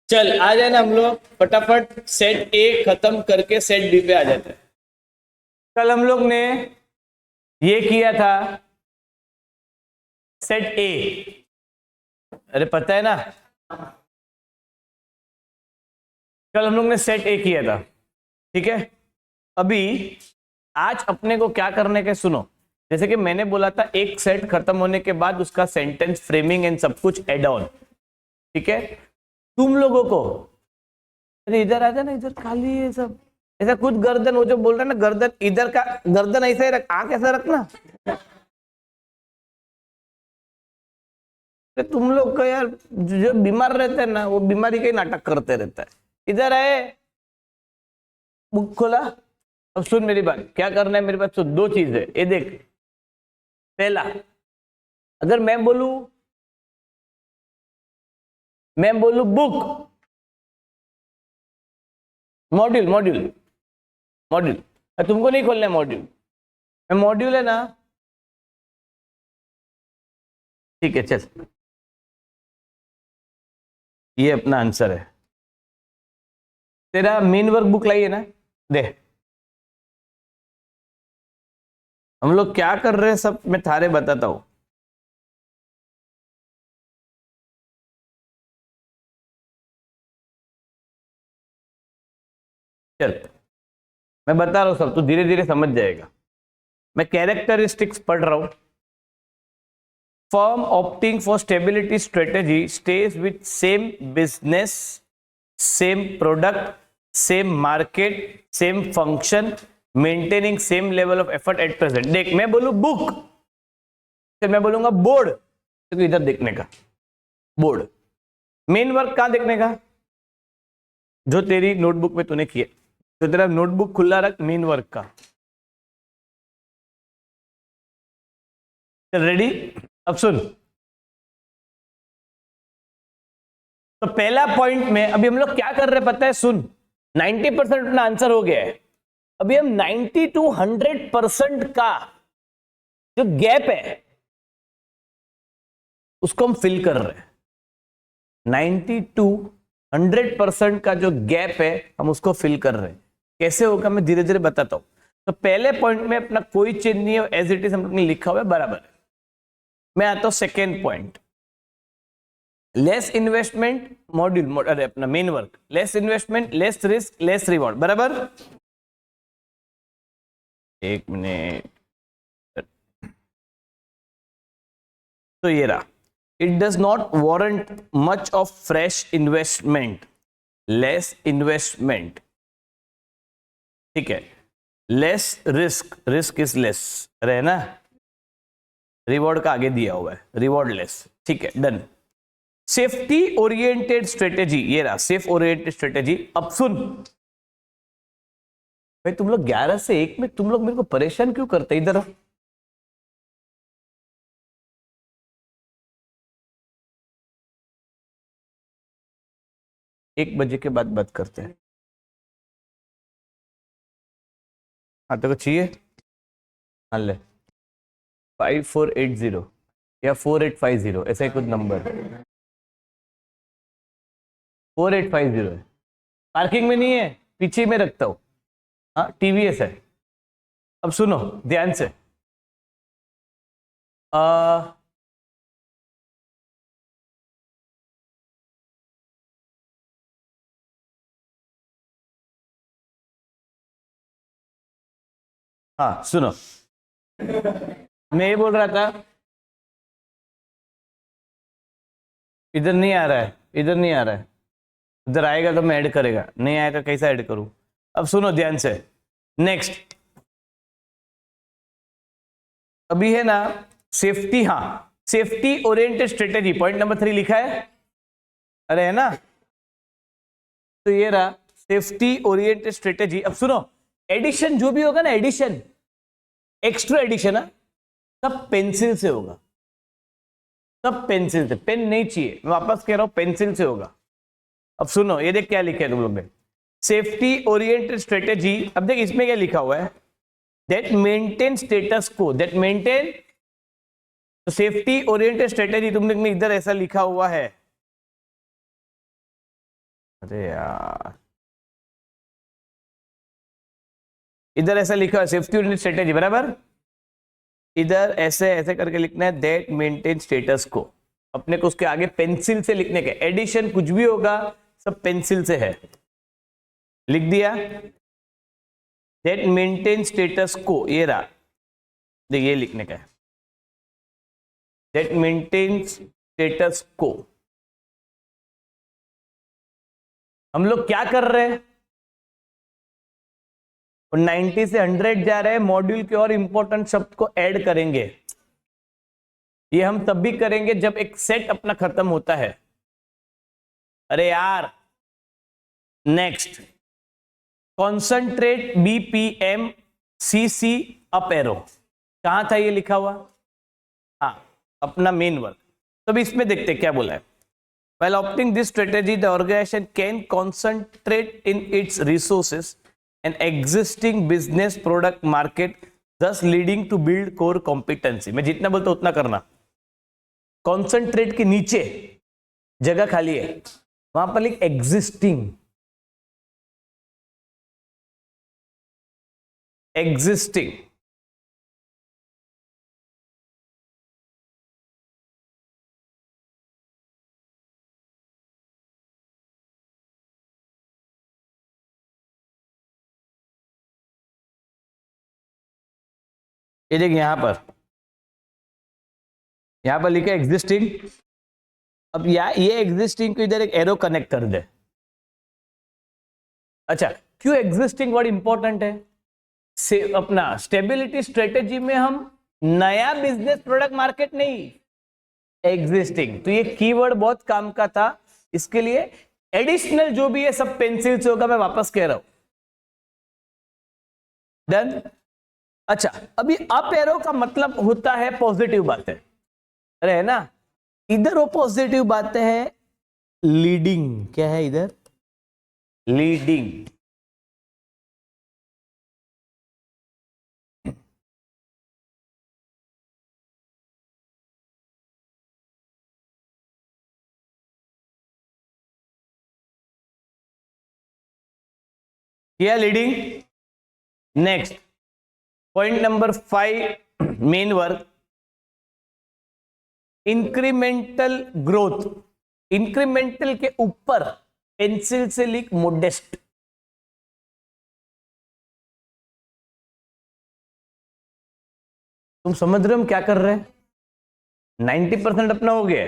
चल आ जाए ना हम लोग फटाफट सेट ए खत्म करके सेट बी पे आ जाते हैं। कल हम लोग ने ये किया था सेट ए, अरे पता है ना, कल हम लोग ने सेट ए किया था, ठीक है। अभी आज अपने को क्या करने के सुनो, जैसे कि मैंने बोला था एक सेट खत्म होने के बाद उसका सेंटेंस फ्रेमिंग एंड सब कुछ एड ऑन, ठीक है। तुम लोगों को, अरे इधर आ जाना, इधर खाली है सब, ऐसा कुछ गर्दन, वो जो बोल रहा है ना गर्दन, इधर का गर्दन ऐसा ही रख, आंख ऐसा रखना। तुम लोग का यार जो बीमार रहते हैं ना वो बीमारी का ही नाटक करते रहता है। इधर आए, बुक खोला, अब सुन मेरी बात, क्या करना है मेरे पास, तो दो चीज है ये देख। पहला, अगर मैं बोलू बुक, मॉड्यूल मॉड्यूल मॉड्यूल, तुमको नहीं खोलना है मॉड्यूल, मॉड्यूल है ना, ठीक है चल, ये अपना आंसर है। तेरा मेन वर्क बुक लाइए ना, दे। हम लोग क्या कर रहे हैं सब मैं थारे बताता हूं। चल मैं बता रहा हूं सब, तू धीरे धीरे समझ जाएगा। मैं कैरेक्टरिस्टिक्स पढ़ रहा हूं। Firm opting for stability strategy stage with same business, same product, same market, same function, maintaining same level of effort at present. देख मैं बोलू बुक, फिर मैं बोलूंगा बोर्ड, तो इधर देखने का बोर्ड। मेन वर्क कहां देखने का, जो तेरी नोटबुक में तूने किया, तो तेरा नोटबुक खुला रख मेन वर्क का। रेडी, अब सुन। तो पहला पॉइंट में अभी हम लोग क्या कर रहे हैं पता है, सुन। 90% अपना आंसर हो गया है। अभी हम 90 to 100% का जो गैप है उसको हम फिल कर रहे हैं। 90 to 100% का जो गैप है हम उसको फिल कर रहे हैं। कैसे होगा मैं धीरे धीरे बताता हूं। तो पहले पॉइंट में अपना कोई चेंज नहीं है, एज इट इज हम लोग ने लिखा हुआ है बराबर है। मैं आता हूं second point, less investment module, अरे अपना main work, less investment less risk less reward, बराबर। एक मिनट, तो ये रहा, it does not warrant much of fresh investment, less investment, ठीक है। Less risk, risk is less, अरे है ना, रिवॉर्ड का आगे दिया हुआ है, रिवॉर्ड लेस, ठीक है डन। सेफ्टी ओरिएंटेड स्ट्रेटेजी, ये रहा सेफ ओरिएंटेड स्ट्रेटेजी। अब सुन भाई, तुम लोग 11 से 1 में तुम लोग मेरे को परेशान क्यों करते, इधर 1 बजे के बाद बात करते हैं। हाँ तो चाहिए, हाँ ले 5480 या 4850, ऐसा ही कुछ नंबर 4850 है। पार्किंग में नहीं है, पीछे में रखता हूँ। हाँ टीवीएस है। अब सुनो ध्यान से, हाँ सुनो, मैं ये बोल रहा था, इधर नहीं आ रहा है, इधर नहीं आ रहा है, इधर आएगा तो मैं ऐड करेगा, नहीं आएगा कैसा ऐड करूं। अब सुनो ध्यान से, नेक्स्ट अभी है ना सेफ्टी, हाँ safety oriented strategy point number 3 लिखा है, अरे है ना, तो ये रहा सेफ्टी ओरिएंटेड स्ट्रेटेजी। अब सुनो, एडिशन जो भी होगा ना, एडिशन एक्स्ट्रा एडिशन है, सब पेंसिल से होगा, सब पेंसिल से, पेन नहीं चाहिए, मैं वापस कह रहा हूं पेंसिल से होगा। अब सुनो ये देख क्या लिखा है तुम लोग ने, सेफ्टी ओरिएंटेड स्ट्रेटेजी। अब देख इसमें क्या लिखा हुआ है, दैट मेंटेन स्टेटस को, दैट मेंटेन, तो सेफ्टी ओरिएंटेड स्ट्रेटेजी तुम लोग ने इधर ऐसा लिखा हुआ है, अरे यार, इधर ऐसा लिखा है सेफ्टी यूनिट स्ट्रेटेजी, बराबर। इधर ऐसे ऐसे करके लिखना है दैट मेंटेन स्टेटस को, अपने को उसके आगे पेंसिल से लिखने के, एडिशन कुछ भी होगा सब पेंसिल से है, लिख दिया। दैट मेंटेन स्टेटस को, ये रहा, देखिए ये लिखने का है, दैट मेंटेन स्टेटस को। हम लोग क्या कर रहे हैं, 90 से 100 जा रहे हैं, मॉड्यूल के और इंपॉर्टेंट शब्द को ऐड करेंगे। ये हम तब भी करेंगे जब एक सेट अपना खत्म होता है। अरे यार, next, concentrate BPM CC up arrow, कहां था ये लिखा हुआ? हाँ, अपना मेन वर्क। तो अभी इसमें देखते हैं क्या बोला है। While opting this strategy, the organization can concentrate in its resources and existing business product market, thus leading to build core competency. मैं जितना बोलता हूं उतना करना। Concentrate के नीचे जगह खाली है, वहां पर लिख existing, existing। ये देखिए यहां पर लिखा एग्जिस्टिंग। अब ये एग्जिस्टिंग को इधर एक एरो कनेक्ट कर दे। अच्छा, क्यों एग्जिस्टिंग वर्ड इंपॉर्टेंट है? से अपना स्टेबिलिटी स्ट्रेटेजी में हम नया बिजनेस प्रोडक्ट मार्केट नहीं, एग्जिस्टिंग, तो ये कीवर्ड बहुत काम का था। इसके लिए एडिशनल जो भी है सब पेंसिल से होगा, मैं वापस कह रहा हूं। डन। अच्छा, अभी अप एरो का मतलब होता है पॉजिटिव बातें, अरे है ना, इधर वो पॉजिटिव बातें हैं लीडिंग, क्या है इधर? लीडिंग। क्या leading? Next, point number 5, main work, incremental growth. Incremental के ऊपर पेंसिल से लिख मोडेस्ट। तुम समझ रहे हो हम क्या कर रहे हैं? 90% अपना हो गया,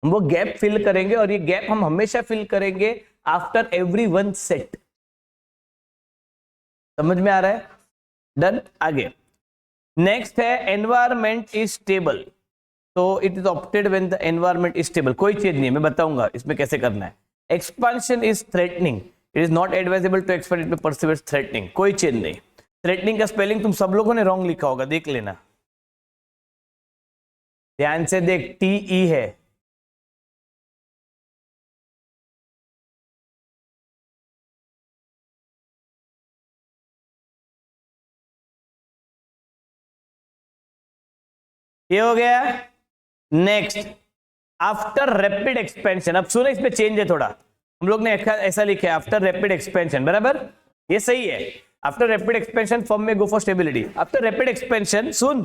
हम वो गैप फिल करेंगे, और ये गैप हम हमेशा फिल करेंगे आफ्टर एवरी वन सेट। समझ में आ रहा है? डन। आगे नेक्स्ट है एनवायरमेंट इज स्टेबल। तो it is opted when the environment is stable. कोई चीज नहीं है, मैं बताऊंगा इसमें कैसे करना है। Expansion is threatening, it is not advisable to expand, it may perceives threatening. कोई चीज नहीं। थ्रेटनिंग का स्पेलिंग तुम सब लोगों ने रॉन्ग लिखा होगा, देख लेना ध्यान से, देख TE है। ये हो गया। Next, after rapid expansion. अब सुनो, इसमें चेंज है थोड़ा, हम लोग ने ऐसा लिखा है आफ्टर रैपिड एक्सपेंशन, बराबर, ये सही है। आफ्टर रैपिड एक्सपेंशन फर्म में go for stability. After rapid expansion, सुन,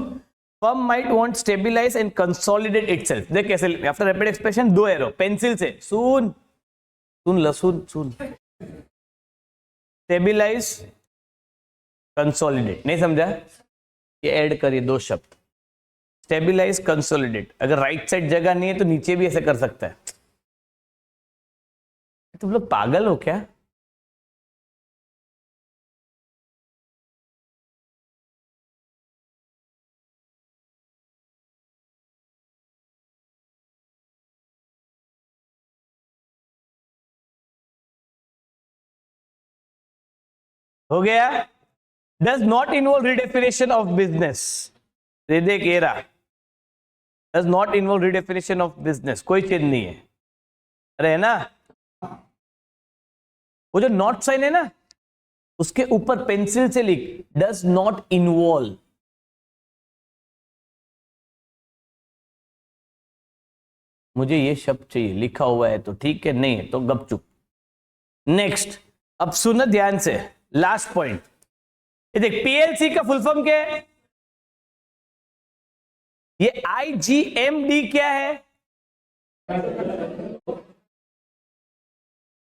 firm might want stabilize and consolidate itself. देख कैसे, after rapid expansion, 2 arrow pencil से, सुन सुन, स्टेबलाइज, कंसोलिडेट। नहीं समझा? ये ऐड करिए 2 शब्द, स्टेबलाइज, कंसोलिडेट। अगर राइट साइड जगह नहीं है तो नीचे भी ऐसे कर सकता है। तुम लोग पागल हो क्या? हो गया। Does not involve redefinition of business. देख ये रहा, does not involve redefinition of business, कोई चीज नहीं है। अरे है ना, वो जो नॉट साइन है ना, उसके ऊपर पेंसिल से लिख डज नॉट इन्वॉल्व। मुझे ये शब्द चाहिए, लिखा हुआ है तो ठीक है, नहीं है तो गपचुप। नेक्स्ट, अब सुनो ध्यान से, लास्ट पॉइंट। ये देख, पीएलसी का फुल फॉर्म क्या है? ये आईजीएमडी क्या है?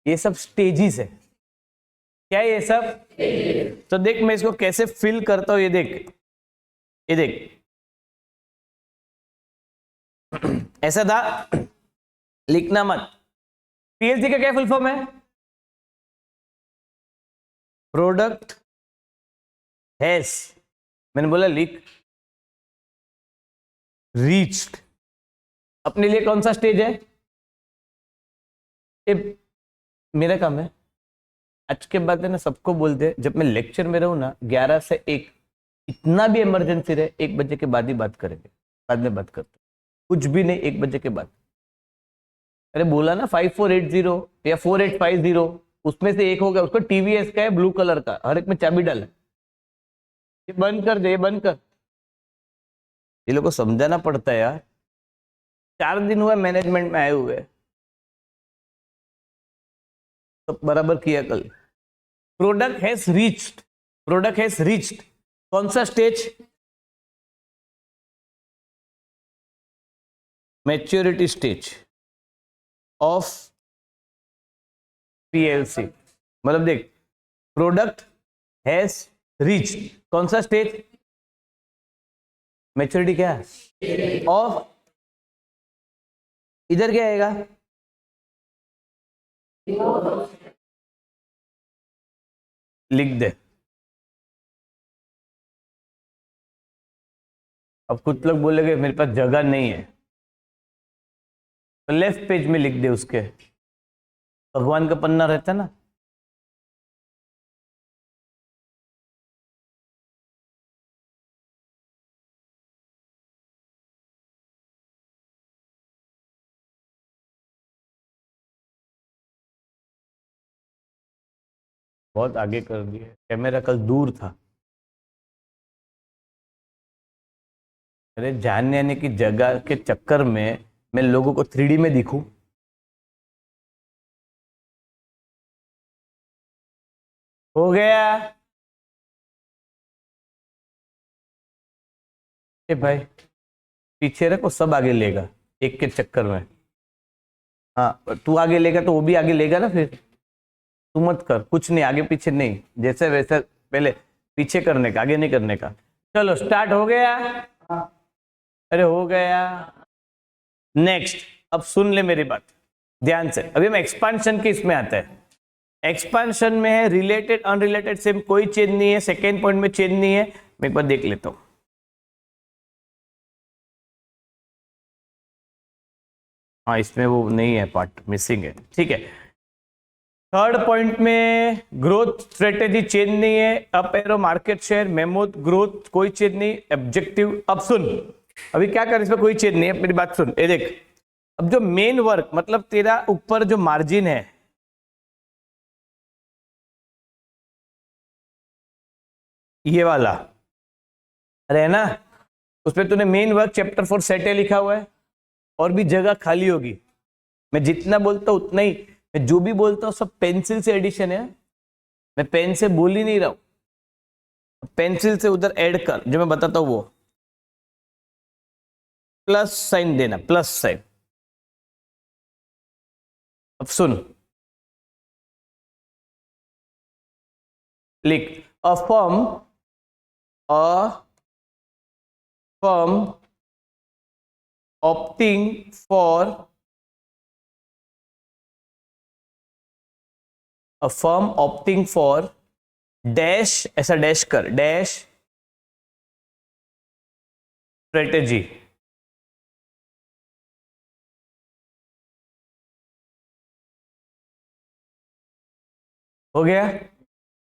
ये सब स्टेजेस है। क्या है ये सब? तो देख मैं इसको कैसे फिल करता हूं, ये देख, ये देख ऐसा था, लिखना मत। पीएलसी का क्या फुल फॉर्म है? प्रोडक्ट हैज, मैंने बोला लिख, रीच्ड। अपने लिए कौन सा स्टेज है? ये मेरा काम है आज के बाद है ना, सबको बोलते हैं जब मैं लेक्चर में रहूं ना 11 से 1, इतना भी इमरजेंसी रहे 1 बजे के बाद ही बात करेंगे, बाद में बात करते, कुछ भी नहीं 1 बजे के बाद। अरे बोला ना 5480 या 4850, उसमें से एक होगा, उसको टीवीएस का है, ब्लू कलर का, हर एक में चाबी डाल। ये बंद कर दे, ये बंद कर। ये लोग को समझाना पड़ता है यार, 4 दिन हुआ मैनेजमेंट में आए हुए, तो बराबर किया कल। Product has reached, product has reached, कौन सा stage? Maturity stage of PLC. मतलब देख, प्रोडक्ट हैज रीच्ड, कौन सा स्टेज? मैच्योरिटी क्या है? ऑफ, इधर क्या आएगा? लिख दे। अब कुछ लोग बोलेंगे मेरे पास जगह नहीं है, तो लेफ्ट पेज में लिख दे, उसके भगवान का पन्ना रहता है ना। बहुत आगे कर दिए, कैमरा कल दूर था। अरे जानने आने की जगह के चक्कर में मैं लोगों को 3D में दिखूं? हो गया? ए भाई पीछे रखो, सब आगे लेगा एक के चक्कर में। हाँ तू आगे लेगा तो वो भी आगे लेगा ना, फिर तू मत कर, कुछ नहीं आगे पीछे नहीं, जैसे वैसे पहले पीछे करने का, आगे नहीं करने का। चलो स्टार्ट हो गया? अरे हो गया। नेक्स्ट, अब सुन ले मेरी बात ध्यान से, अभी हम एक्सपांशन के इसमें आते हैं। एक्सपांशन में है रिलेटेड अनरिलेटेड सेम, कोई चेंज नहीं है, सेकेंड पॉइंट में चेंज नहीं है। मैं एक बार देख लेता हूं। हाँ इसमें वो नहीं है, पार्ट मिसिंग है, ठीक है। थर्ड पॉइंट में ग्रोथ स्ट्रेटेजी चेंज नहीं है, up arrow market share mammoth growth कोई चेंज नहीं, ऑब्जेक्टिव। अब सुन, अभी क्या कर, इसमें कोई चेंज नहीं है, मेरी बात सुन, ये देख। अब जो मेन वर्क मतलब तेरा ऊपर जो मार्जिन है, ये वाला, अरे है ना, उसमें तूने मेन वर्क चैप्टर 4 सेट है लिखा हुआ है, और भी जगह खाली होगी। मैं जितना बोलता हूं उतना ही, मैं जो भी बोलता हूं सब पेंसिल से एडिशन है, मैं पेन से बोल ही नहीं रहा हूं, पेंसिल से उधर ऐड कर, जो मैं बताता हूं वो प्लस साइन देना, प्लस साइन। अब सुन, लिख, a firm, a firm opting for, a firm opting for dash, ऐसा डैश कर, डैश स्ट्रेटेजी। हो गया?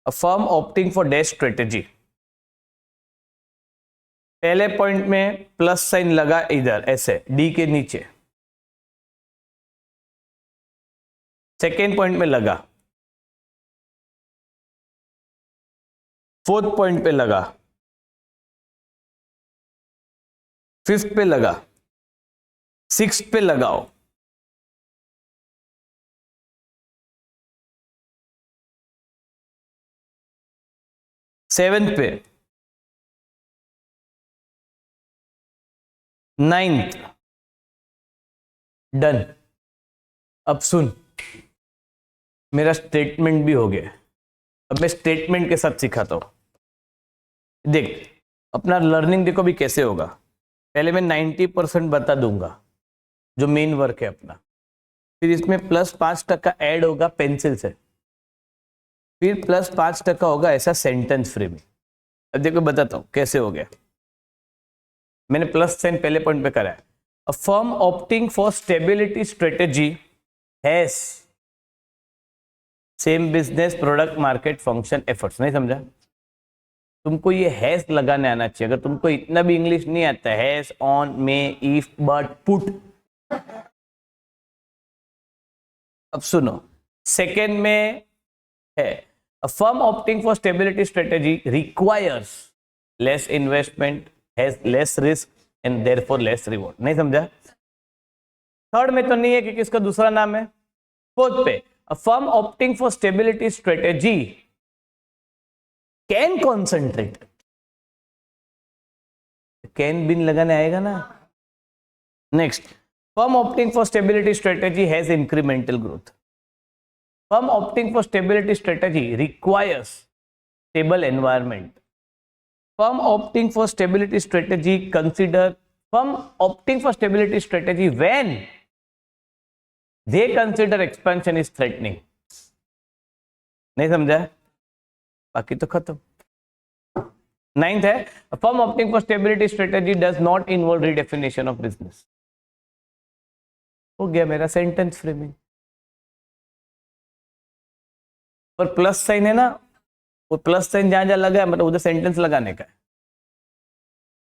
अ firm opting for dash strategy. पहले पॉइंट में प्लस साइन लगा इधर ऐसे डी के नीचे, सेकेंड पॉइंट में लगा, फोर्थ पॉइंट पे लगा, फिफ्थ पे लगा, सिक्स्थ पे लगाओ, 7th पे, 9th, डन। अब सुन, मेरा स्टेटमेंट भी हो गया। अब मैं स्टेटमेंट के साथ सिखाता हूं। देख, अपना लर्निंग देखो भी कैसे होगा। पहले मैं 90% बता दूंगा जो मेन वर्क है अपना, फिर इसमें +5% ऐड होगा पेंसिल से, फिर +5% होगा ऐसा सेंटेंस फ्रेमिंग। अब देखो बताता हूं कैसे हो गया। मैंने प्लस साइन पहले पॉइंट पे करा है। अ firm opting for stability strategy has same business product market function efforts. नहीं समझा? तुमको ये हैज लगाने आना चाहिए। अगर तुमको इतना भी इंग्लिश नहीं आता, has, on, may, if, but, put. अब सुनो, सेकेंड में है अ firm opting for stability strategy requires less investment, has less risk and therefore less reward. नहीं समझा? थर्ड में तो नहीं है कि किसका दूसरा नाम है। फोर्थ पे a firm opting for stability strategy can concentrate, can बिन लगाने आएगा ना। Next, firm opting for stability strategy has incremental growth. Firm opting for stability strategy requires stable environment. Firm opting for stability strategy consider, firm opting for stability strategy when they consider expansion is threatening. नहीं समझा? बाकी तो खत्म। Ninth है firm opting for stability strategy does not involve redefinition of business. हो गया मेरा sentence framing. पर प्लस साइन है ना, वो प्लस साइन जहां जहां लगा है मतलब उधर सेंटेंस लगाने का है।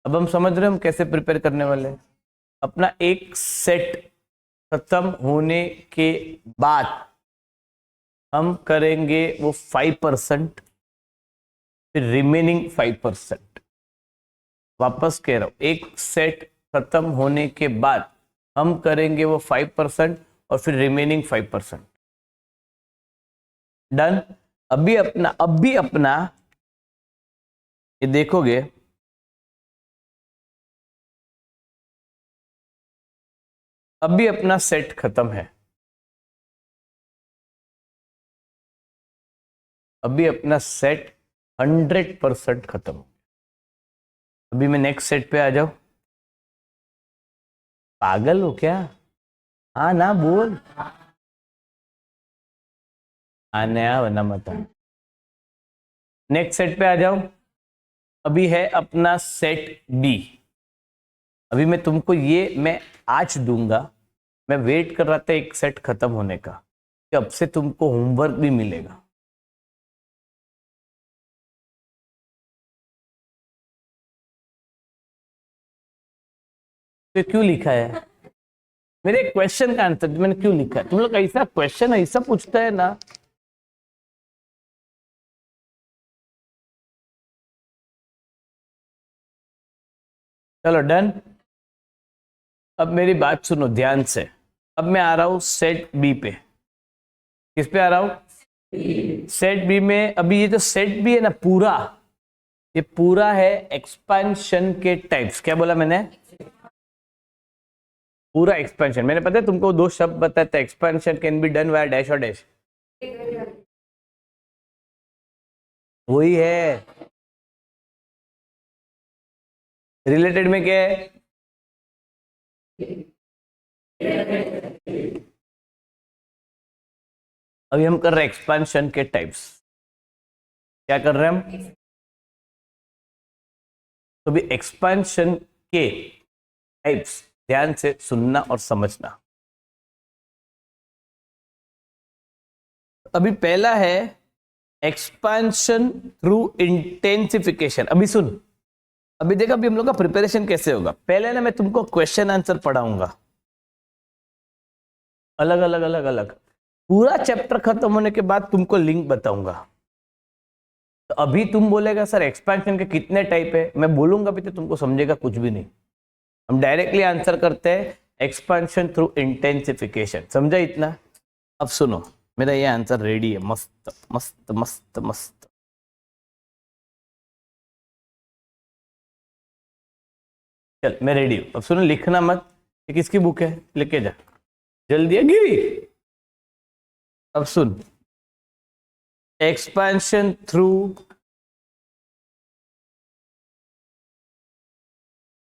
अब हम समझ रहे हैं हम कैसे प्रिपेयर करने वाले हैं। अपना एक सेट खत्म होने के बाद हम करेंगे वो 5%, फिर रिमेनिंग 5%। वापस कह रहा हूं, एक सेट खत्म होने के बाद हम करेंगे वो 5% और फिर रिमेनिंग 5%। डन। अभी अपना ये देखोगे, अभी अपना सेट खत्म है। अभी अपना सेट 100% खत्म। अभी मैं नेक्स्ट सेट पे आ जाऊं। पागल हो क्या? हाँ ना बोल। आने वरना मत। नेक्स्ट सेट पे आ जाओ। अभी है अपना सेट बी। अभी मैं तुमको ये मैं आज दूंगा। मैं वेट कर रहा था एक सेट खत्म होने का कि अब से तुमको होमवर्क भी मिलेगा। तो क्यों लिखा है मेरे क्वेश्चन का आंसर मैंने क्यों लिखा है? तुम लोग ऐसा क्वेश्चन ऐसा पूछता है ना। चलो डन। अब मेरी बात सुनो ध्यान से। अब मैं आ रहा हूं सेट बी पे। किस पे आ रहा हूं? सेट बी में। अभी ये जो सेट बी है ना पूरा, ये पूरा है एक्सपेंशन के टाइप्स। क्या बोला मैंने? पूरा एक्सपेंशन। मैंने पता है तुमको दो शब्द बताया था, expansion can be done via dash और डैश। वही है। रिलेटेड में क्या है? अभी हम कर रहे हैं एक्सपेंशन के टाइप्स। क्या कर रहे हैं हम? तो भी एक्सपेंशन के टाइप्स ध्यान से सुनना और समझना। अभी पहला है एक्सपेंशन थ्रू इंटेंसिफिकेशन। अभी सुन, अभी देखा अभी हम लोग का प्रिपरेशन कैसे होगा। पहले ना मैं तुमको क्वेश्चन आंसर पढ़ाऊंगा अलग अलग अलग अलग। पूरा चैप्टर खत्म होने के बाद तुमको लिंक बताऊंगा। तो अभी तुम बोलेगा सर एक्सपेंशन के कितने टाइप है, मैं बोलूंगा अभी तो तुमको समझेगा कुछ भी नहीं। हम डायरेक्टली आंसर करते हैं एक्सपेंशन थ्रू इंटेंसिफिकेशन। समझा इतना? अब सुनो, मेरा ये आंसर रेडी है। मस्त मस्त मस्त मस्त। चल मैं रेडी हूं। अब सुनो, लिखना मत। ये किसकी बुक है? लेके जा जल्दी। है गिरी। अब सुन, expansion through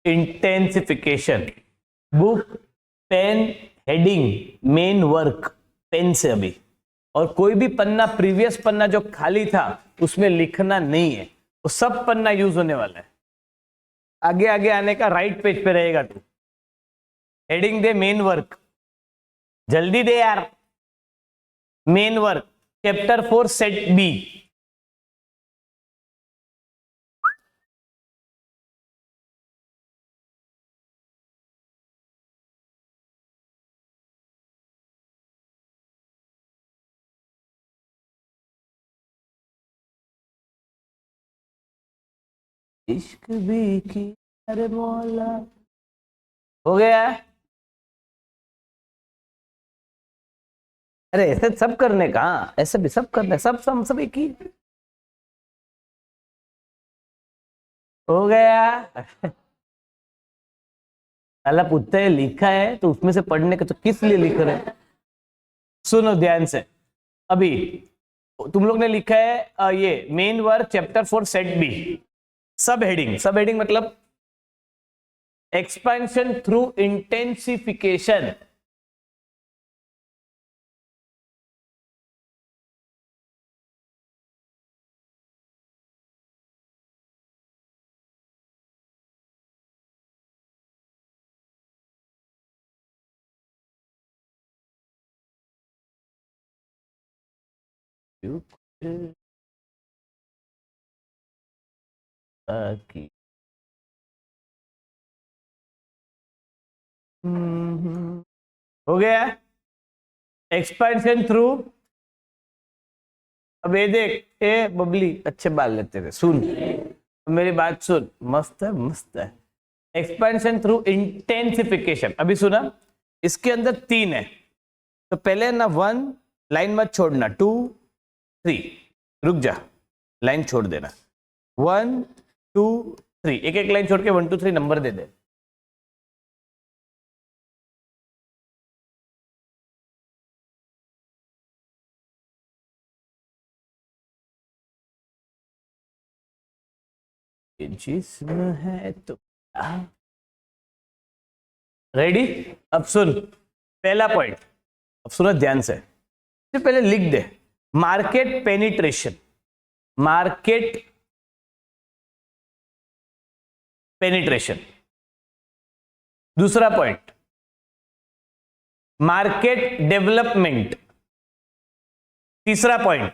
intensification, book, pen, heading, main work, pen से अभी। और कोई भी पन्ना, प्रीवियस पन्ना जो खाली था उसमें लिखना नहीं है, वो सब पन्ना यूज होने वाला है। आगे आगे आने का राइट पेज पे रहेगा तू। हेडिंग दे, मेन वर्क, जल्दी दे यार। Main work, chapter 4 set B. इश्क भी की, अरे मौला। हो गया? अरे ऐसे सब करने का, ऐसे भी सब करने, सब एक ही। हो गया? अल्लाह पूछता है लिखा है तो उसमें से पढ़ने का, तो किस लिए लिख रहे हैं? सुनो ध्यान से। अभी तुम लोग ने लिखा है ये main work chapter 4 set B. Subheading मतलब एक्सपेंशन थ्रू इंटेंसिफिकेशन। हो गया? Expansion through. अब ये देख, ए बबली, अच्छे बाल लेते थे, सुन मेरी बात सुन, मस्त है मस्त है। एक्सपेंशन थ्रू इंटेंसिफिकेशन, अभी सुना, इसके अंदर 3 है। तो पहले ना 1 लाइन मत छोड़ना, 2 3 रुक जा, लाइन छोड़ देना। 1 2 3, एक एक लाइन छोड़ के 1 2 3 नंबर दे दे। जिस्म है तो रेडी? अब सुन पहला पॉइंट, अब सुनो ध्यान से। पहले लिख दे मार्केट पेनिट्रेशन, मार्केट पेनिट्रेशन। दूसरा पॉइंट मार्केट डेवलपमेंट। तीसरा पॉइंट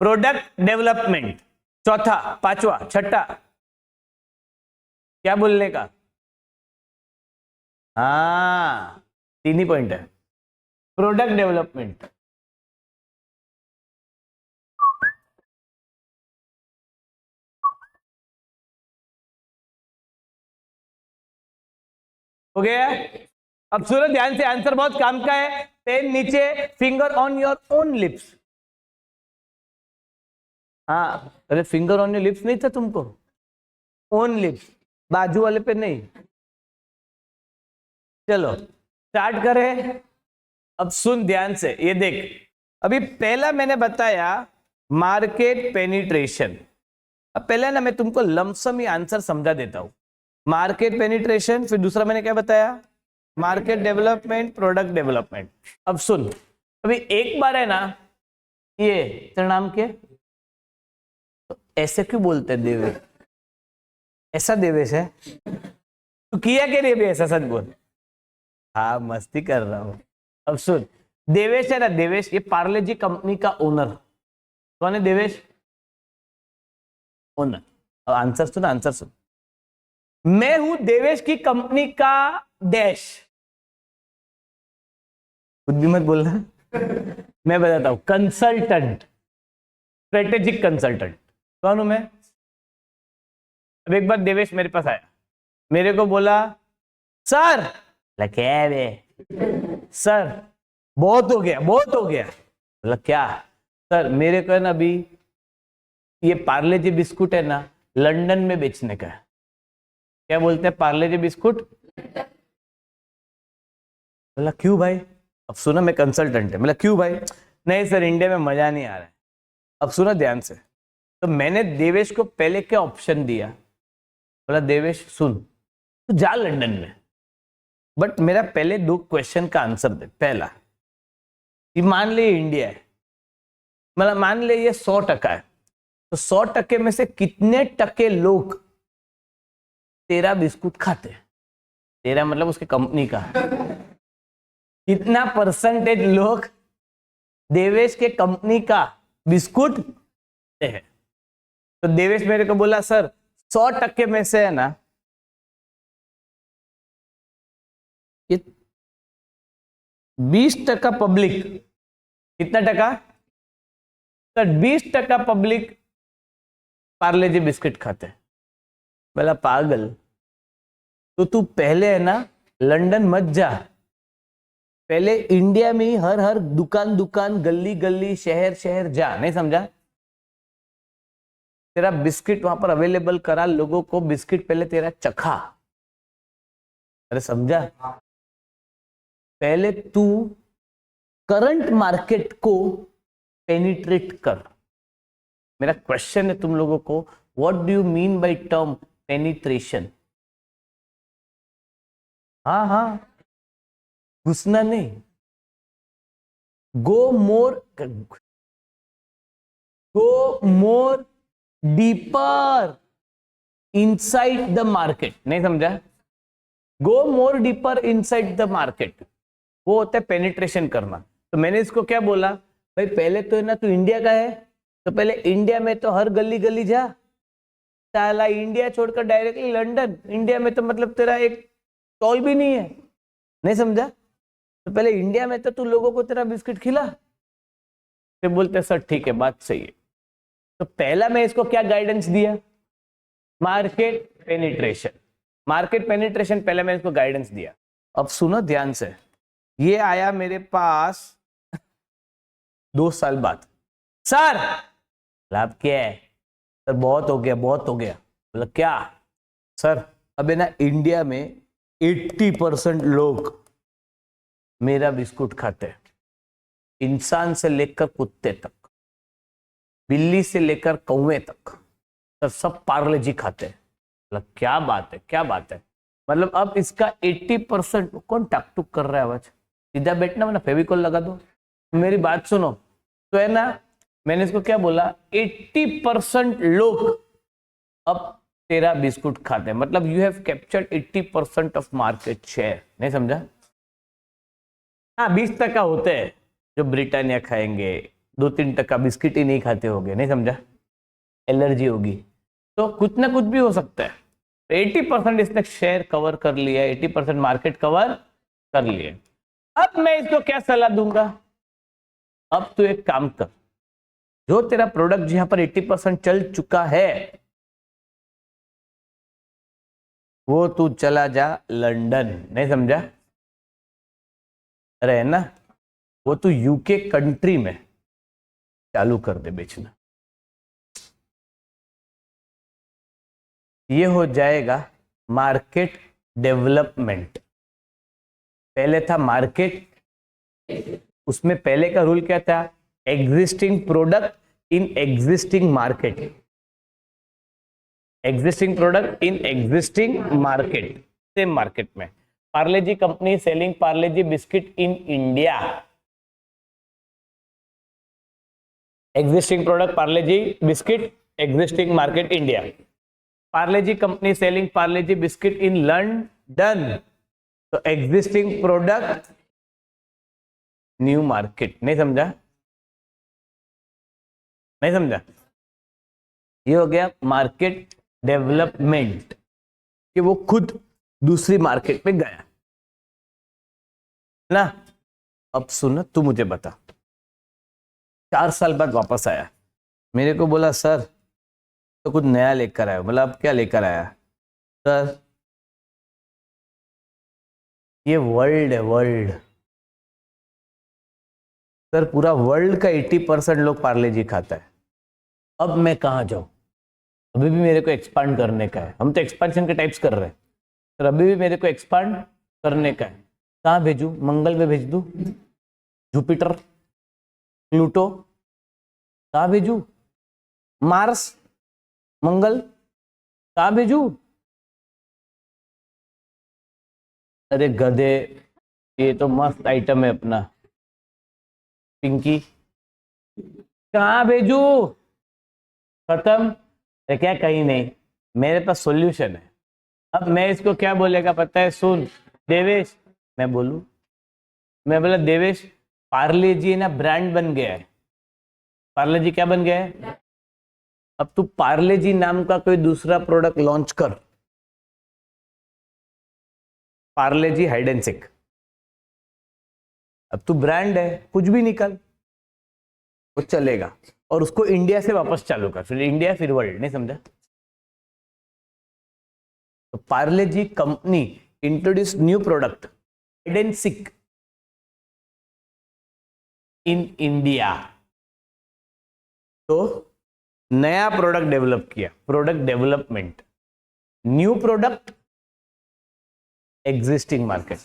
प्रोडक्ट डेवलपमेंट। चौथा, पांचवा, छठा, क्या बोलने का? हाँ 3 ही पॉइंट है। प्रोडक्ट डेवलपमेंट, हो गया? अब सुनो ध्यान से, आंसर बहुत काम का है। पेन नीचे, finger on your own lips. हाँ, अरे फिंगर ऑन योर लिप्स नहीं था तुमको? ओन लिप्स, बाजू वाले पे नहीं। चलो स्टार्ट करें। अब सुन ध्यान से, ये देख, अभी पहला मैंने बताया मार्केट पेनिट्रेशन। अब पहले ना मैं तुमको लमसम ही आंसर समझा देता हूं। मार्केट पेनिट्रेशन, फिर दूसरा मैंने क्या बताया? Market development, product development. अब सुन, अभी एक बार है ना, ये तेरा नाम क्या? तो ऐसे क्यों बोलते देवेश? ऐसा देवेश है? तू किया क्या नहीं? ऐसा सच बोल। हाँ मस्ती कर रहा हूं। अब सुन, देवेश है ना, देवेश, ये पार्ले जी कंपनी का ओनर। कौन है देवेश? ओनर। अब आंसर सुन, आंसर सुन। मैं हूं देवेश की कंपनी का डैश। कुछ भी मत बोलना। मैं बताता हूं, कंसल्टेंट, स्ट्रेटेजिक कंसल्टेंट। कौन हूं मैं? अब एक बार देवेश मेरे पास आया, मेरे को बोला सर, सर बहुत हो गया, बहुत हो गया। मतलब क्या? सर मेरे को है ना अभी ये पार्ले जी बिस्कुट है ना, लंदन में बेचने का है। क्या बोलते हैं पार्ले जी बिस्कुट? बोला क्यों भाई? अब सुनो, मैं कंसल्टेंट है। बोला क्यों भाई? नहीं सर, इंडिया में मजा नहीं आ रहा है। अब सुनो ध्यान से, तो मैंने देवेश को पहले क्या ऑप्शन दिया? बोला देवेश सुन, तू जा लंदन में, बट मेरा पहले 2 क्वेश्चन का आंसर दे। पहला, ये मान ले इंडिया है, मतलब मान ले ये 100% है, तो 100% में से कितने टके लोग तेरा बिस्कुट खाते हैं? तेरा मतलब उसके कंपनी का। कितना परसेंटेज लोग देवेश के कंपनी का बिस्कुट खाते हैं? तो देवेश मेरे को बोला सर 100% में से है ना, ये 20% पब्लिक। कितना टका? Sir 20% public Parle G biscuit खाते हैं। बोला पागल, तो तू पहले है ना लंदन मत जा, पहले इंडिया में ही हर हर दुकान दुकान, गली गली, शहर शहर जा। नहीं समझा? तेरा बिस्किट वहां पर अवेलेबल करा, लोगों को बिस्किट पहले तेरा चखा। अरे समझा? पहले तू करंट मार्केट को पेनिट्रेट कर। मेरा क्वेश्चन है तुम लोगों को, what do you mean by term penetration? हाँ हाँ, घुसना नहीं, go more deeper inside the market. नहीं समझा? Go more deeper inside the market, वो होता है पेनिट्रेशन करना। तो मैंने इसको क्या बोला, भाई पहले तो है ना तू इंडिया का है, तो पहले इंडिया में तो हर गली गली जा। साला इंडिया छोड़कर डायरेक्टली लंदन, इंडिया में तो मतलब तेरा एक टॉल भी नहीं है। नहीं समझा? तो पहले इंडिया में तो तू लोगों को तेरा बिस्किट खिला। फिर बोलते सर ठीक है, बात सही है। तो पहला मैं इसको क्या गाइडेंस दिया? Market penetration. मार्केट पेनिट्रेशन पहले मैं इसको गाइडेंस दिया। अब सुनो ध्यान से, ये आया मेरे पास 2 साल बाद। सर लाभ क्या है? सर बहुत हो गया, बहुत हो गया। बोला क्या? सर अब है ना इंडिया में 80% लोग मेरा बिस्कुट खाते हैं, इंसान से लेकर कुत्ते तक, बिल्ली से लेकर कौवे तक, सर सब पार्ले जी खाते हैं। मतलब क्या बात है, क्या बात है। मतलब अब इसका 80%। कौन टक टुक कर रहा है आवाज? सीधा बैठना, वरना फेविकॉल लगा दो। मेरी बात सुनो, तो है ना मैंने इसको क्या बोला, 80% लोग अब तेरा बिस्कुट खाते हैं, मतलब you have captured 80% of market share. नहीं समझा? हाँ 20% होते हैं जो ब्रिटानिया खाएंगे, 2-3% बिस्किट ही नहीं खाते होंगे। नहीं समझा? एलर्जी होगी, तो कुछ ना कुछ भी हो सकता है। 80% इसने शेयर कवर कर लिया, 80% मार्केट कवर कर लिया। अब मैं इसको क्या सलाह दूंगा? अब तू एक काम कर, जो तेरा प्रोडक्ट जहां पर 80% चल चुका है, वो तू चला जा लंदन। नहीं समझा? अरे है ना, वो तू यूके कंट्री में चालू कर दे बेचना। ये हो जाएगा मार्केट डेवलपमेंट। पहले था मार्केट, उसमें पहले का रूल क्या था? Existing product in existing market. Existing product in existing market, same market में। Parle G company selling Parle G biscuit in India. Existing product Parle G biscuit, existing market India. Parle G company selling Parle G biscuit in London, तो existing product new market. नहीं समझा? नहीं समझा? ये हो गया market development, कि वो खुद दूसरी मार्केट पे गया ना। अब सुन, तू मुझे बता, 4 साल बाद वापस आया, मेरे को बोला सर तो कुछ नया लेकर आया। मतलब अब क्या लेकर आया? सर ये वर्ल्ड है, वर्ल्ड। सर पूरा वर्ल्ड का 80% लोग पार्ले जी खाता है। अब मैं कहाँ जाऊं? अभी भी मेरे को एक्सपांड करने का है। हम तो एक्सपांशन के टाइप्स कर रहे हैं, तो अभी भी मेरे को एक्सपांड करने का है। कहाँ भेजूं? मंगल में भेज दूं? जुपिटर, प्लूटो, कहाँ भेजूं? मार्स, मंगल, कहाँ भेजूं? अरे गधे, ये तो मस्त आइटम है अपना। पिंकी, कहाँ भेजू? खत्म? अरे क्या, कहीं नहीं, मेरे पास सॉल्यूशन है। अब मैं इसको क्या बोलेगा पता है? सुन देवेश, मैं बोलू, मैं बोला देवेश, पार्ले जी ना ब्रांड बन गया है। पार्ले जी क्या बन गया है? अब तू पार्ले जी नाम का कोई दूसरा प्रोडक्ट लॉन्च कर, पार्ले जी हाइड एंड सीक। अब तू ब्रांड है, कुछ भी निकल, वो चलेगा। और उसको इंडिया से वापस चालू कर, फिर इंडिया फिर वर्ल्ड, नहीं समझा? तो Parle G company introduce new product hide and seek in India. तो नया प्रोडक्ट डेवलप किया, product development, new product, existing market,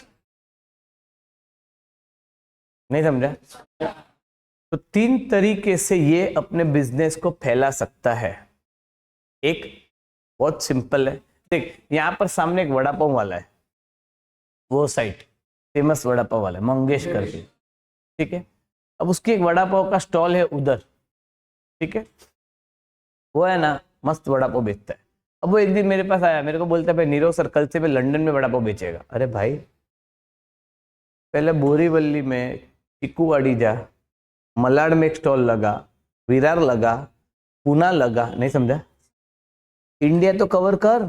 नहीं समझा? तो 3 तरीके से ये अपने बिजनेस को फैला सकता है। एक बहुत सिंपल है, देख यहां पर सामने एक वड़ा पाव वाला है, वो साइट फेमस वड़ा पाव वाला है, मंगेश करके, ठीक है। अब उसकी एक वड़ा पाव का स्टॉल है उधर, ठीक है, वो है ना मस्त वड़ा पाव बेचता है। अब वो एक दिन मेरे पास आया, मेरे को बोलता है भाई नीरव सर कल से मैं लंदन में वड़ा पाव बेचेगा। अरे भाई पहले बोरीवली में चिक्कूवाड़ी जा, मलाड में एक स्टॉल लगा, विरार लगा, पूना लगा, नहीं समझा? इंडिया तो कवर कर।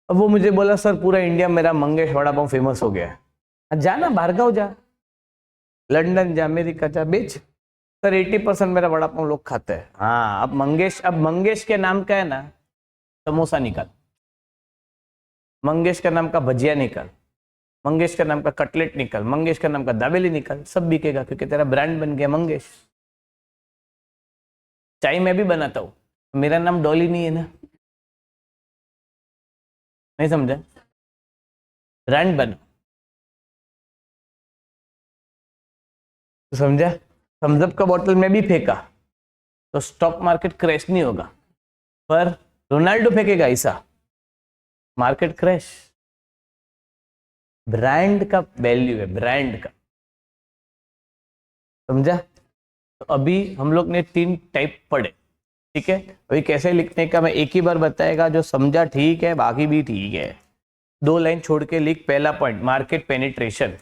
अब वो मुझे बोला सर पूरा इंडिया मेरा मंगेश वड़ा पाव फेमस हो गया है। जा ना, भार्गव जा, लंदन जा, अमेरिका जा, बेच। सर 80% मेरा वड़ा पाव लोग खाते हैं। हाँ, अब मंगेश के नाम का है ना समोसा निकाल, मंगेश का नाम का भजिया निकाल, मंगेश का नाम का कटलेट निकाल, मंगेश का नाम का दाबेली निकाल, सब बिकेगा क्योंकि तेरा ब्रांड बन गया मंगेश। चाय मैं भी बनाता हूँ, मेरा नाम डॉली नहीं है ना, नहीं समझा? ब्रांड बना, तो समझा? थम्सअप का बॉटल में भी फेंका तो स्टॉक मार्केट क्रैश नहीं होगा, पर रोनाल्डो फेंकेगा ऐसा, मार्केट क्रैश। ब्रांड का वैल्यू है, ब्रांड का, समझा? तो अभी हम लोग ने 3 टाइप पढ़े, ठीक है। अभी कैसे लिखने का मैं एक ही बार बताएगा, जो समझा ठीक है, बाकी भी ठीक है। 2 लाइन छोड़ के लिख। पहला पॉइंट मार्केट पेनिट्रेशन,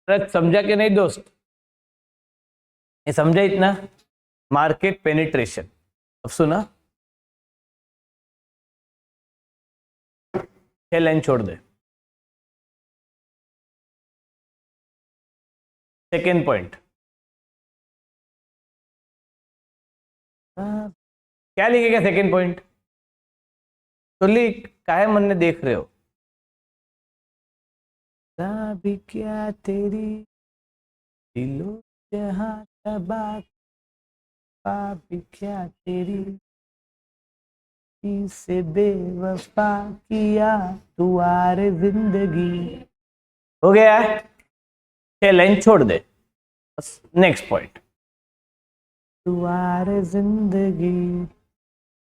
समझा कि नहीं दोस्त? ये समझा इतना? Market penetration. अब सुना, 6 लाइन छोड़ दे। सेकेंड पॉइंट क्या लिखेगा? सेकेंड पॉइंट तो लिख, काहे मन में देख रहे हो? भी क्या तेरी दिलो जहां तबाह भी क्या तेरी से बेवफा किया तुआरे जिंदगी। हो गया? 6 लाइन छोड़ दे। नेक्स्ट पॉइंट, तुआरे जिंदगी।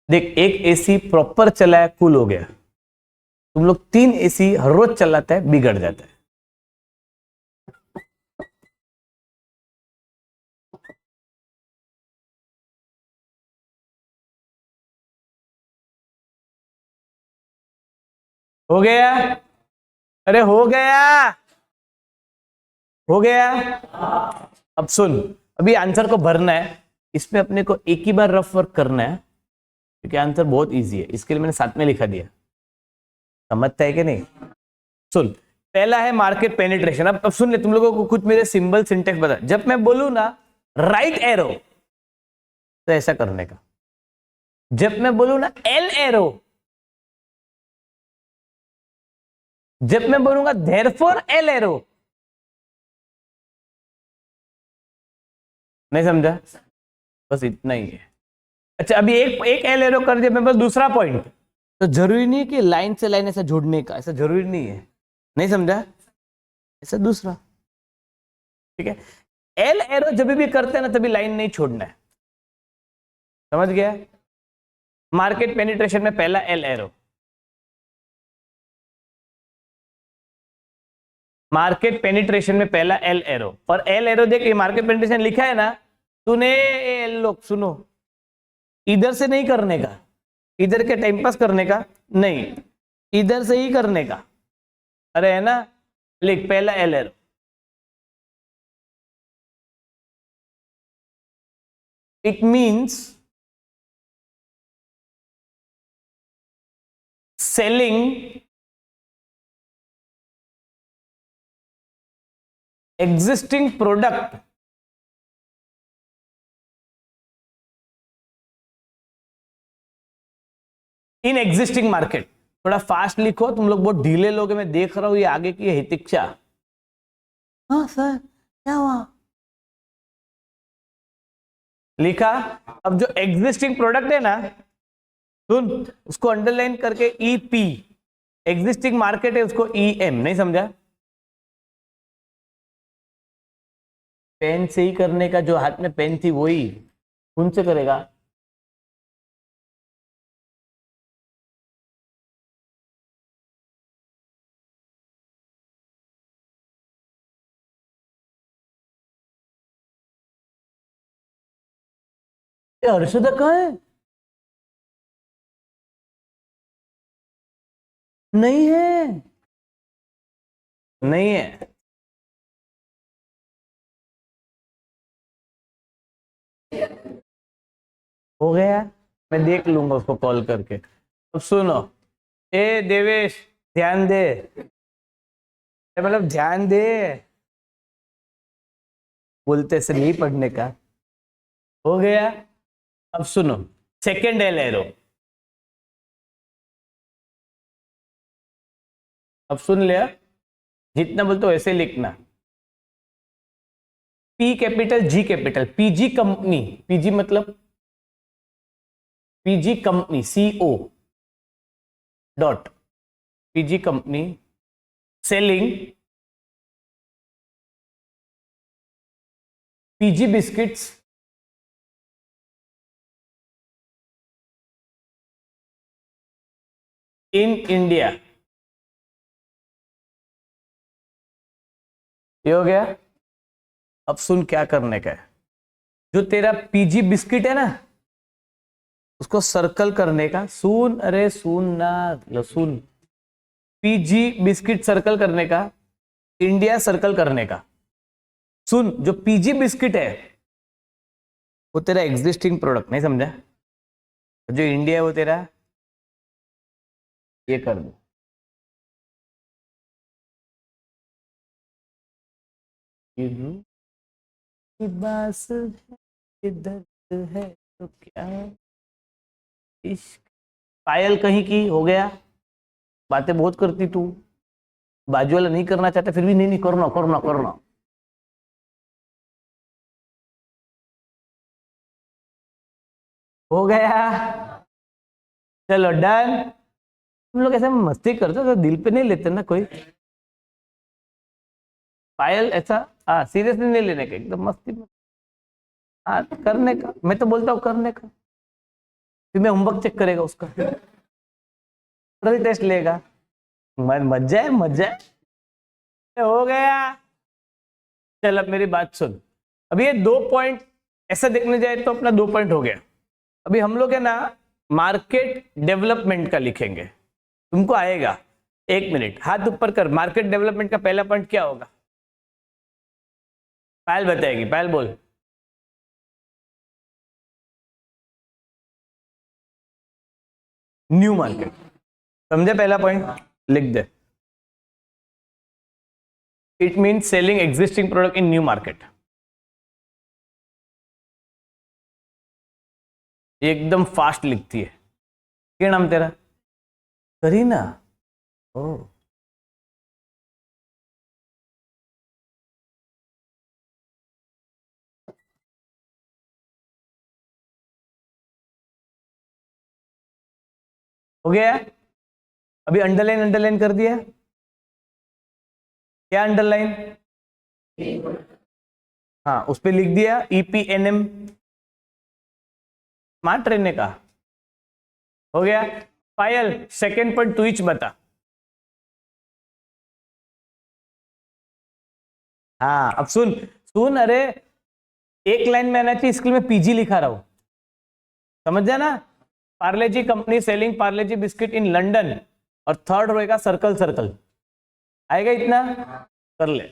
देख, एक एसी प्रॉपर चला है, कूल हो गया। तुम लोग 3 एसी हर रोज चलाता है, बिगड़ जाता है। हो गया? अरे हो गया, हो गया। अब सुन, अभी आंसर को भरना है, इसमें अपने को एक ही बार रफ वर्क करना है क्योंकि आंसर बहुत इजी है, इसके लिए मैंने साथ में लिखा दिया। समझता है कि नहीं? सुन, पहला है मार्केट पेनिट्रेशन। अब सुन ले, तुम लोगों को कुछ मेरे सिंबल सिंटेक्स बता। जब मैं बोलूं ना राइट एरो तो ऐसा करने का, जब मैं बोलूं ना एल एरो, जब मैं बोलूंगा देयरफॉर एल एरो, नहीं समझा? बस इतना ही है। अच्छा अभी एक एक एल एरो कर दिया मैं, बस दूसरा पॉइंट। तो जरूरी नहीं है कि लाइन से लाइन ऐसा जोड़ने का, ऐसा जरूरी नहीं है, नहीं समझा? ऐसा दूसरा, ठीक है। एल एरो जब भी करते हैं ना तभी लाइन नहीं छोड़ना है, समझ गया? मार्केट पेनिट्रेशन में पहला एल एरो, मार्केट पेनिट्रेशन में पहला एल एरो। और एल एरो देख, ये मार्केट पेनिट्रेशन लिखा है ना, तूने लोग सुनो, इधर से नहीं करने का, इधर के टाइम पास करने का नहीं, इधर से ही करने का। अरे है ना, लिख पहला L arrow. It means selling existing product in existing market। थोड़ा फास्ट लिखो, तुम लोग बहुत ढीले लोग, मैं देख रहा हूं ये आगे की हितिक्षा। हाँ सर क्या हुआ? लिखा। अब जो एग्जिस्टिंग प्रोडक्ट है ना, सुन, उसको अंडरलाइन करके ईपी, एग्जिस्टिंग मार्केट है उसको ईएम, नहीं समझा? पेन से ही करने का, जो हाथ में पेन थी वही कौन से करेगा? हर्षदा कहाँ है? नहीं है, नहीं है। हो गया, मैं देख लूंगा उसको कॉल करके। अब सुनो, ए देवेश ध्यान दे, मतलब ध्यान दे, बोलते से नहीं पढ़ने का। हो गया। अब सुनो, सेकेंड एल एरो। अब सुन लिया, जितना बोलते हो ऐसे लिखना। P capital G capital, PG company, PG मतलब PG company, CO dot PG company selling PG biscuits in India. ये हो गया। अब सुन क्या करने का है, जो तेरा पीजी बिस्किट है ना उसको सर्कल करने का। सुन, अरे सुन ना, लसुन। पीजी बिस्किट सर्कल करने का, इंडिया सर्कल करने का। सुन, जो पीजी बिस्किट है वो तेरा एग्जिस्टिंग प्रोडक्ट, नहीं समझा? जो इंडिया है वो तेरा, ये कर दो। बास है, दर्द है तो क्या इश्क। पायल कहीं की हो गया, बातें बहुत करती तू, बाजू वाला नहीं करना चाहता फिर भी नहीं नहीं करना करना करना। हो गया, चलो डन। तुम लोग ऐसे मस्ती करते हो तो दिल पे नहीं लेते ना कोई। पायल ऐसा हाँ सीरियसली नहीं लेने का, एकदम मस्ती में। हाँ करने का, मैं तो बोलता हूँ करने का, फिर मैं होमवर्क चेक करेगा उसका, टेस्ट लेगा। मजा है, मजा है। हो गया। चल अब मेरी बात सुन, अब ये 2 पॉइंट ऐसा देखने जाए तो अपना 2 पॉइंट हो गया। अभी हम लोग है ना मार्केट डेवलपमेंट का लिखेंगे, तुमको आएगा। 1 मिनट, हाथ ऊपर कर। मार्केट डेवलपमेंट का पहला पॉइंट क्या होगा? पायल बताएगी, पायल बोल। न्यू मार्केट, समझे? पहला पॉइंट लिख दे। It means selling existing product in new market. एकदम फास्ट लिखती है। क्या नाम तेरा? करीना। ओ हो गया? अभी अंडरलाइन अंडरलाइन कर दिया? क्या अंडरलाइन? हाँ, उस पर लिख दिया EPNM, स्मार्ट रहने का। हो गया? पायल सेकेंड पॉइंट तू ही बता। हाँ अब सुन सुन, अरे एक लाइन में आना चाहिए, इसके लिए मैं PG लिखा रहा हूं, समझ जाना। Parle G company selling Parle G biscuit in London, और थर्ड रहेगा सर्कल सर्कल। आएगा इतना? कर ले।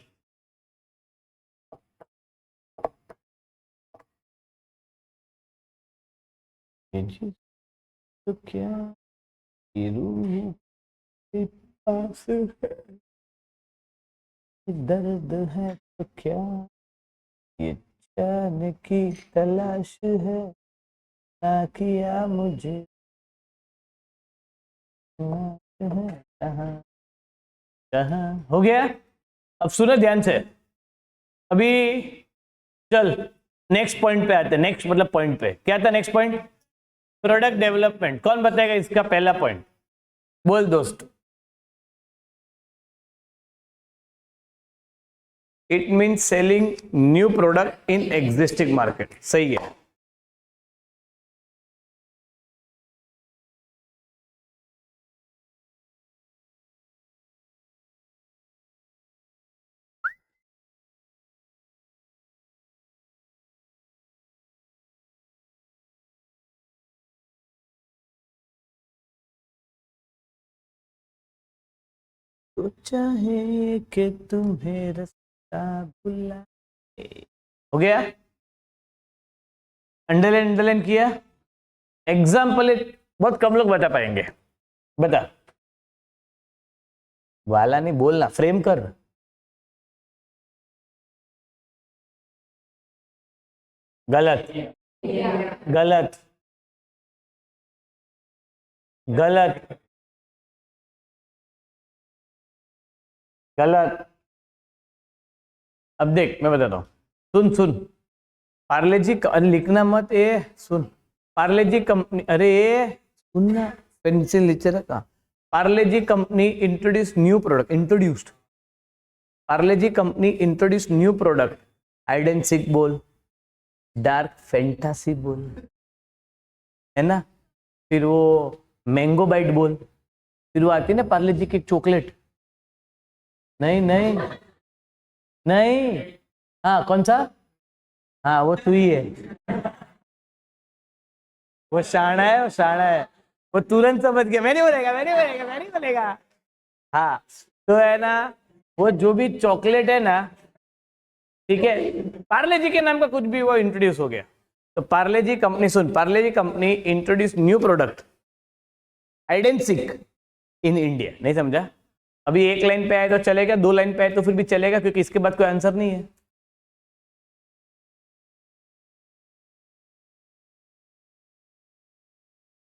तो क्या ये रूह के पास है, दर्द है तो क्या ये जान की तलाश है, ना किया मुझे कहाँ कहाँ। हो गया? अब सुनो ध्यान से। अभी चल नेक्स्ट पॉइंट पे आते हैं। नेक्स्ट मतलब पॉइंट पे क्या था? Next point product development. कौन बताएगा इसका पहला पॉइंट? बोल दोस्त। It means selling new product in existing market. सही है। तो चाहे कि तुम्हें रास्ता बुलाए। हो गया? अंडरलाइन अंडरलाइन किया? एग्जाम्पल बहुत कम लोग बता पाएंगे। बता। वाला नहीं बोलना, फ्रेम कर। गलत गलत गलत गलत। अब देख मैं बताता हूँ, सुन सुन। पार्ले जी लिखना मत, ए सुन। पार्ले जी कंपनी, अरे सुनना, पेंसिल नीचे रखा। Parle G company introduce new product, introduced. Parle G company introduce new product, hide and seek बोल, डार्क फैंटासी बोल, है ना। फिर वो मैंगो बाइट बोल, फिर वो आती है ना पार्ले जी की चॉकलेट। नहीं नहीं नहीं, हाँ कौन सा? हाँ वो तू ही है। वो शाना है, वो शाना है। वो तुरंत समझ गया, मैं नहीं बोलेगा मैं नहीं बोलेगा मैं नहीं बोलेगा। हाँ तो है ना, वो जो भी चॉकलेट है ना, ठीक है, पार्ले जी के नाम का कुछ भी वो इंट्रोड्यूस हो गया। तो पार्ले जी कंपनी, सुन, Parle G company introduce new product hide and seek in India. नहीं समझा? अभी एक लाइन पे आए तो चलेगा, दो लाइन पे आए तो फिर भी चलेगा, क्योंकि इसके बाद कोई आंसर नहीं है।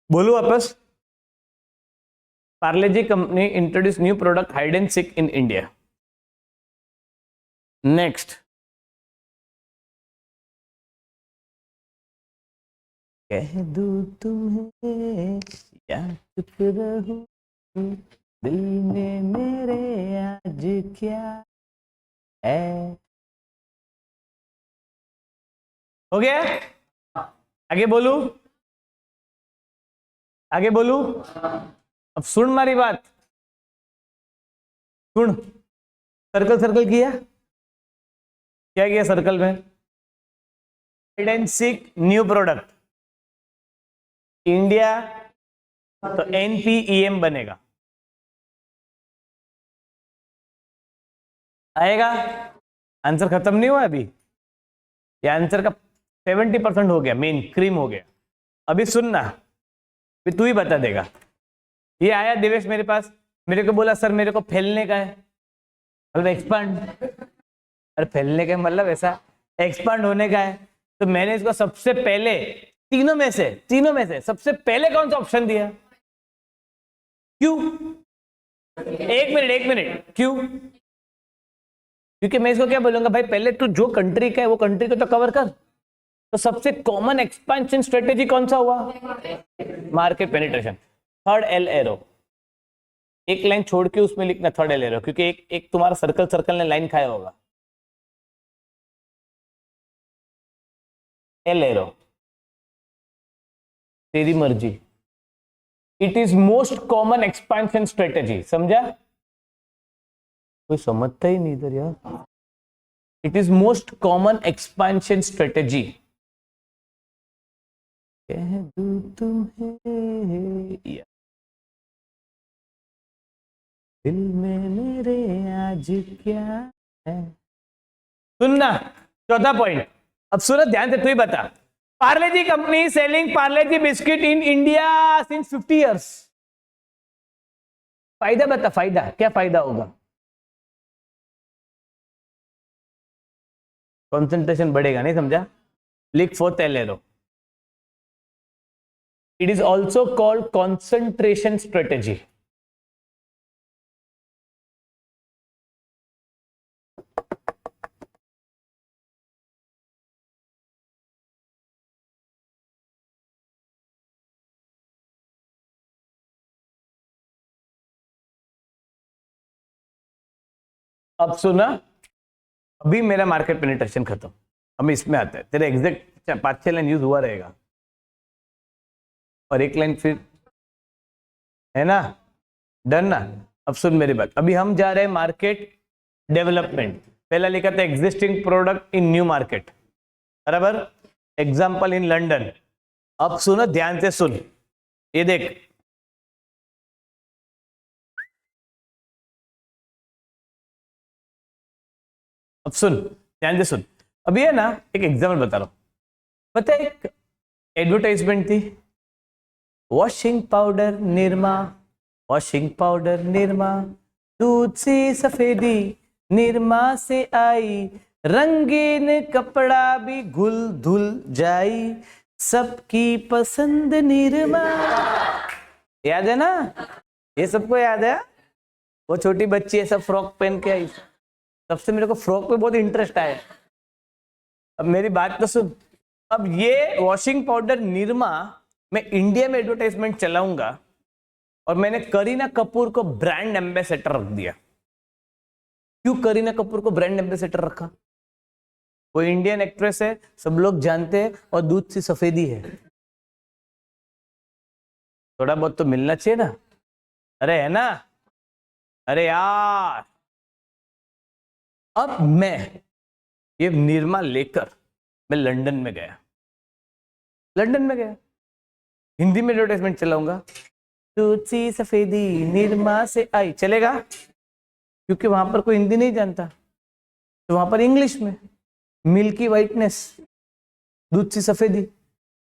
बोलो वापस। Parle G company introduce new product hide and seek in India. Next, कह दूं तुम्हें या चुप रहूं, दिल में मेरे आज क्या है। हो गया? आगे बोलू? आगे बोलू? अब सुन मारी बात, सुन। सर्कल सर्कल किया? क्या किया सर्कल में? Hide and seek new product India, तो NPEM बनेगा। आएगा? आंसर खत्म नहीं हुआ अभी, ये आंसर का 70% हो गया, मेन क्रीम हो गया। अभी सुनना, फिर तू ही बता देगा। ये आया देवेश मेरे पास, मेरे को बोला सर मेरे को फैलने का है, मतलब एक्सपांड। और फैलने का मतलब ऐसा एक्सपांड होने का है। तो मैंने इसको सबसे पहले तीनों में से सबसे पहले कौन सा ऑप्शन दिया? क्यों? एक मिनट, क्यों? क्योंकि मैं इसको क्या बोलूंगा, भाई पहले तू जो कंट्री का है वो कंट्री को तो कवर कर। तो सबसे कॉमन एक्सपेंशन स्ट्रेटेजी कौन सा हुआ? Market penetration. Third L arrow, एक लाइन छोड़ के उसमें लिखना थर्ड एल एरो, क्योंकि एक तुम्हारा सर्कल ने लाइन खाया होगा। एल एरो, तेरी मर्जी। It is most common expansion strategy. समझा? कोई समझता ही नहीं इधर यार। It is most common expansion strategy. कह दूं तुम्हें दिल में मेरे आज क्या है। सुनना, चौथा पॉइंट। अब सुनो ध्यान से, तू ही बता। Parle G company selling Parle G biscuit in India since 50 years। फायदा बता, फायदा क्या फायदा होगा? कंसंट्रेशन बढ़ेगा, नहीं समझा? लिख fourth L arrow. It is also called concentration strategy. अब सुना, अभी मेरा मार्केट पेनिट्रेशन खत्म, हम इसमें आता है। तेरे एग्जैक्ट 5-6 लाइन यूज हुआ रहेगा और एक लाइन फिर, है ना? डन ना? अब सुन मेरी बात, अभी हम जा रहे हैं मार्केट डेवलपमेंट। पहला लिखा था existing product in new market, बराबर? Example in London. अब सुनो ध्यान से, सुन ये देख। अब सुन ध्यान से, सुन। अभी है ना, एक एग्जाम्पल बता रहा हूं। पता है, एक एडवर्टाइजमेंट थी, washing powder Nirma, washing powder Nirma, दूध से सफेदी निरमा से आई, रंगीन कपड़ा भी घुल धुल जाई, सबकी पसंद निरमा। याद है ना? ये सबको याद है? वो छोटी बच्ची ऐसा फ्रॉक पहन के आई, तब से मेरे को फ्रॉक पे बहुत इंटरेस्ट आया। अब मेरी बात तो सुन। अब ये वॉशिंग पाउडर निरमा मैं इंडिया में एडवर्टाइजमेंट चलाऊंगा और मैंने करीना कपूर को ब्रांड एम्बेसडर रख दिया। क्यों करीना कपूर को ब्रांड एम्बेसडर रखा? वो इंडियन एक्ट्रेस है, सब लोग जानते हैं, और दूध सी सफेदी है। थोड़ा बहुत तो मिलना चाहिए ना? अरे है ना? अरे यार, अब मैं ये निरमा लेकर मैं लंदन में गया, हिंदी में एडवर्टाइजमेंट चलाऊंगा, दूध सी सफेदी निरमा से आई। चलेगा? क्योंकि वहां पर कोई हिंदी नहीं जानता, तो वहां पर इंग्लिश में, मिल्की वाइटनेस, दूध सी सफेदी।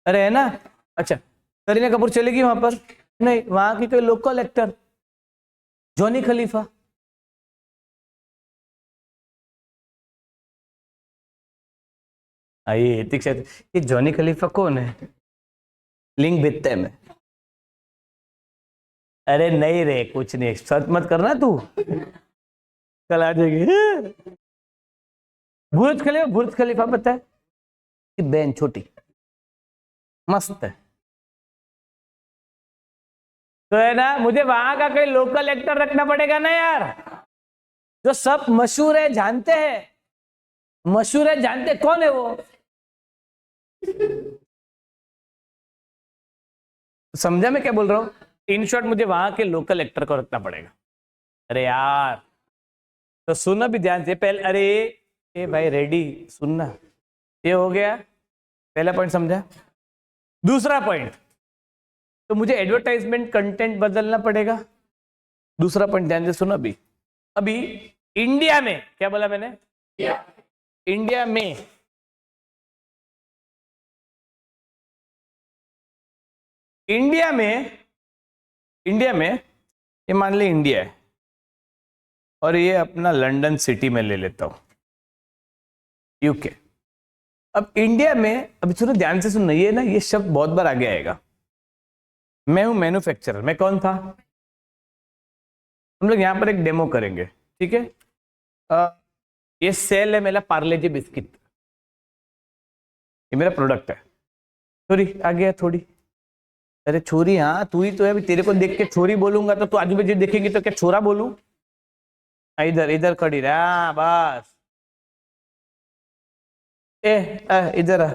अरे है ना? अच्छा, करीना कपूर चलेगी वहां पर? नहीं, वहां की कोई लोकल एक्टर, जॉनी खलीफा। आइए, ये जॉनी खलीफा कौन है? लिंक भेजते हैं मैं। अरे नहीं रे, कुछ नहीं, सर्च मत करना तू, कल आ जाएगी। बुर्ज खलीफा पता है कि बहन छोटी मस्त है। तो है ना, मुझे वहां का कोई लोकल एक्टर रखना पड़ेगा ना यार, जो सब मशहूर है, जानते हैं, कौन है वो? समझा मैं क्या बोल रहा हूं? इन शॉर्ट मुझे वहां के लोकल एक्टर को रखना पड़ेगा। अरे यार, तो सुनना भी ध्यान से पहले। अरे ए भाई रेडी, सुनना। ये हो गया पहला पॉइंट, समझा? दूसरा पॉइंट, तो मुझे एडवर्टाइजमेंट कंटेंट बदलना पड़ेगा। दूसरा पॉइंट ध्यान से सुनो। अभी इंडिया में, क्या बोला मैंने? इंडिया में ये मान ले इंडिया है, और ये अपना लंदन सिटी में ले लेता हूं। यूके। अब इंडिया में, अभी सुनो ध्यान से सुनना, ये ना ये शब्द बहुत बार आगे आएगा। मैं हूं मैन्युफैक्चरर, मैं कौन था? हम लोग यहां पर एक डेमो करेंगे, ठीक है? ये सेल है मेरा पार्ले जी बिस्किट, ये मेरा प्रोडक्ट है। छोरी आ गया थोड़ी, अरे छोरी, हाँ तू ही तो है। अभी तेरे को देख के छोरी बोलूंगा तो तू आजू बाजू देखेंगी तो क्या छोरा बोलूं? इधर इधर खड़ी रहा बस। ए इधर आ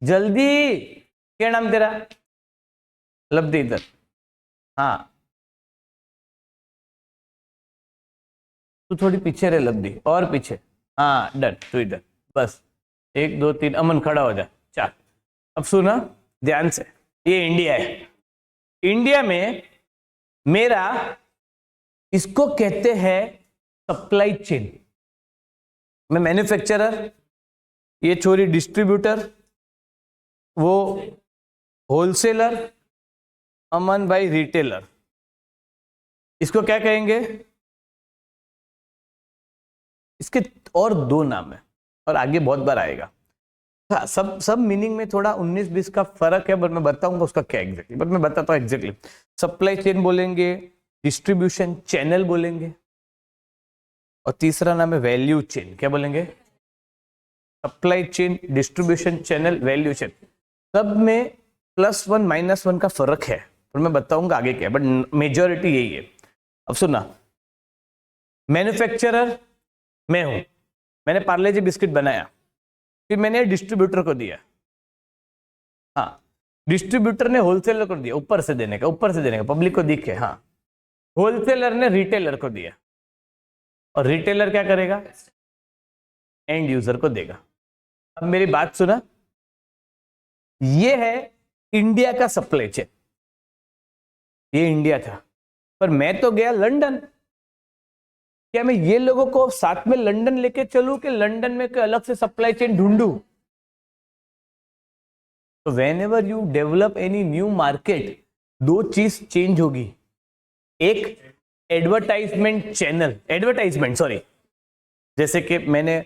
जल्दी। क्या नाम तेरा? लब्धि, इधर। हाँ तू थोड़ी पीछे रहे लब्धि, और पीछे। हाँ डन, तू इधर बस। 1 2 3, अमन खड़ा हो जा। चार। अब सुना ध्यान से, ये इंडिया है। इंडिया में मेरा, इसको कहते हैं सप्लाई चेन। मैं मैन्युफैक्चरर, ये छोरी डिस्ट्रीब्यूटर, वो होलसेलर, अमन भाई रिटेलर। इसको क्या कहेंगे? इसके और 2 नाम है और आगे बहुत बार आएगा। हाँ, सब मीनिंग में थोड़ा 19-20 का फर्क है, बट मैं बताऊंगा उसका क्या एग्जैक्टली, बट मैं बताता हूँ एग्जैक्टली। सप्लाई चेन बोलेंगे, डिस्ट्रीब्यूशन चैनल बोलेंगे, और तीसरा नाम है वैल्यू चेन। क्या बोलेंगे? Supply chain, distribution channel, value chain. सब में +1 -1 का फर्क है, और मैं बताऊंगा आगे क्या, बट मेजोरिटी यही है। अब सुनना, मैन्युफैक्चरर मैं हूं, मैंने पार्ले जी बिस्किट बनाया, फिर मैंने डिस्ट्रीब्यूटर को दिया। हाँ, डिस्ट्रीब्यूटर ने होलसेलर को दिया, ऊपर से देने का, ऊपर से देने का, पब्लिक को दिखे। हाँ, होलसेलर ने रिटेलर को दिया, और रिटेलर क्या करेगा? एंड यूजर को देगा। अब मेरी बात सुना, ये है इंडिया का सप्लाई चेन। ये इंडिया था, पर मैं तो गया लंदन। क्या मैं ये लोगों को साथ में लंदन लेके चलूं कि लंदन में कोई अलग से सप्लाई चेन ढूंढूं? तो whenever you develop any new market, 2 चीज चेंज होगी। एक, एडवर्टाइजमेंट चैनल, एडवर्टाइजमेंट सॉरी, जैसे कि मैंने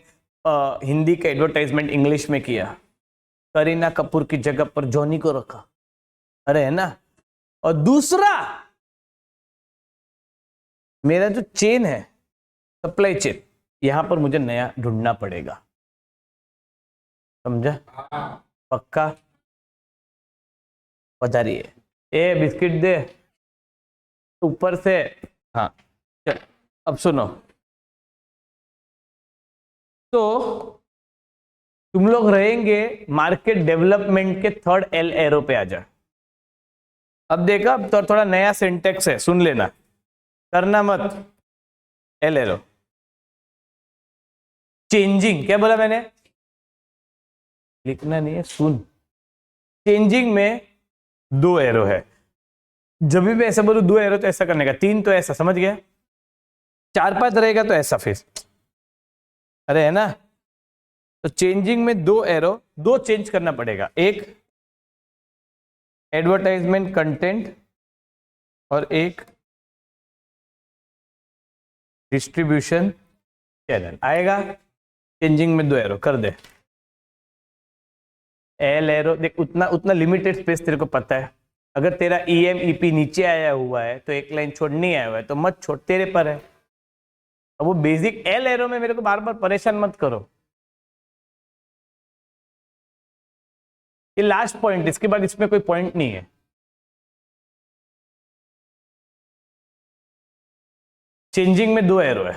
हिंदी का एडवर्टाइजमेंट इंग्लिश में किया, करीना कपूर की जगह पर जॉनी को रखा, अरे है ना। और दूसरा, मेरा जो चेन है, सप्लाई चेन, यहां पर मुझे नया ढूंढना पड़ेगा। समझा? पक्का? पधारिए। ए बिस्किट दे ऊपर से। हाँ चल, अब सुनो, तो तुम लोग रहेंगे मार्केट डेवलपमेंट के 3rd L एरो पे आ जा। अब देखा, अब तो थोड़ा नया सिंटेक्स है, सुन लेना, करना मत। L एरो चेंजिंग, क्या बोला मैंने? लिखना नहीं है, सुन। चेंजिंग में 2 एरो है। जब भी मैं ऐसा बोलूं 2 एरो तो ऐसा करने का, 3 तो ऐसा, समझ गया? 4-5 रहेगा तो ऐसा, फिर अरे है ना। तो चेंजिंग में 2 एरो, 2 चेंज करना पड़ेगा। एक एडवर्टाइजमेंट कंटेंट और एक डिस्ट्रीब्यूशन चैनल आएगा। चेंजिंग में 2 एरो कर दे। L एरो देख, उतना उतना लिमिटेड स्पेस तेरे को पता है। अगर तेरा EMEP नीचे आया हुआ है तो एक लाइन छोड़नी आया हुआ है तो मत छोड़, तेरे पर है। अब वो बेसिक L एरो में मेरे को बार बार परेशान मत करो। ये लास्ट पॉइंट, इसके बाद इसमें कोई पॉइंट नहीं है। चेंजिंग में 2 एरो है।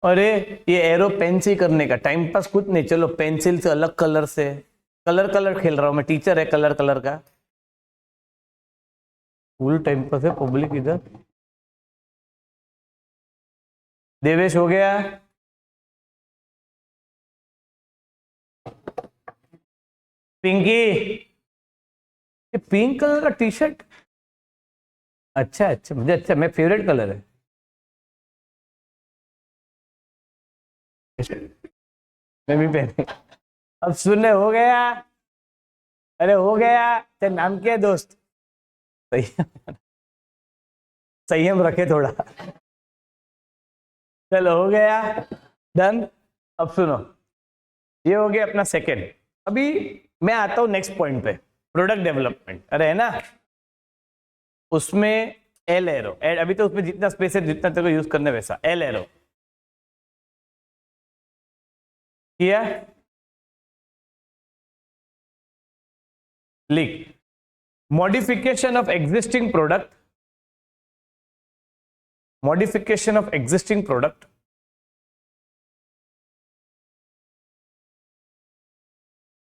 अरे ये एरो पेन से ही करने का, टाइम पास कुछ नहीं। चलो पेंसिल से अलग कलर से, कलर खेल रहा हूं मैं, टीचर है कलर का। फुल टाइम पास है। पब्लिक इधर, देवेश हो गया? पिंकी, ये पिंक कलर का टी शर्ट, अच्छा अच्छा, मुझे अच्छा, मेरा फेवरेट कलर है। मैं भी पहने। अब सुनने हो गया? अरे हो गया। तेरा नाम क्या है दोस्त? सही, संयम रखे थोड़ा। चलो हो गया। डन। अब सुनो, ये हो गया अपना सेकेंड। अभी मैं आता हूं नेक्स्ट पॉइंट पे, प्रोडक्ट डेवलपमेंट। अरे है ना, उसमें एल एरो, अभी तो उसमें जितना स्पेस है जितना तेरे को यूज करना है वैसा, एल एरो किया, लिख modification of existing product, modification of existing product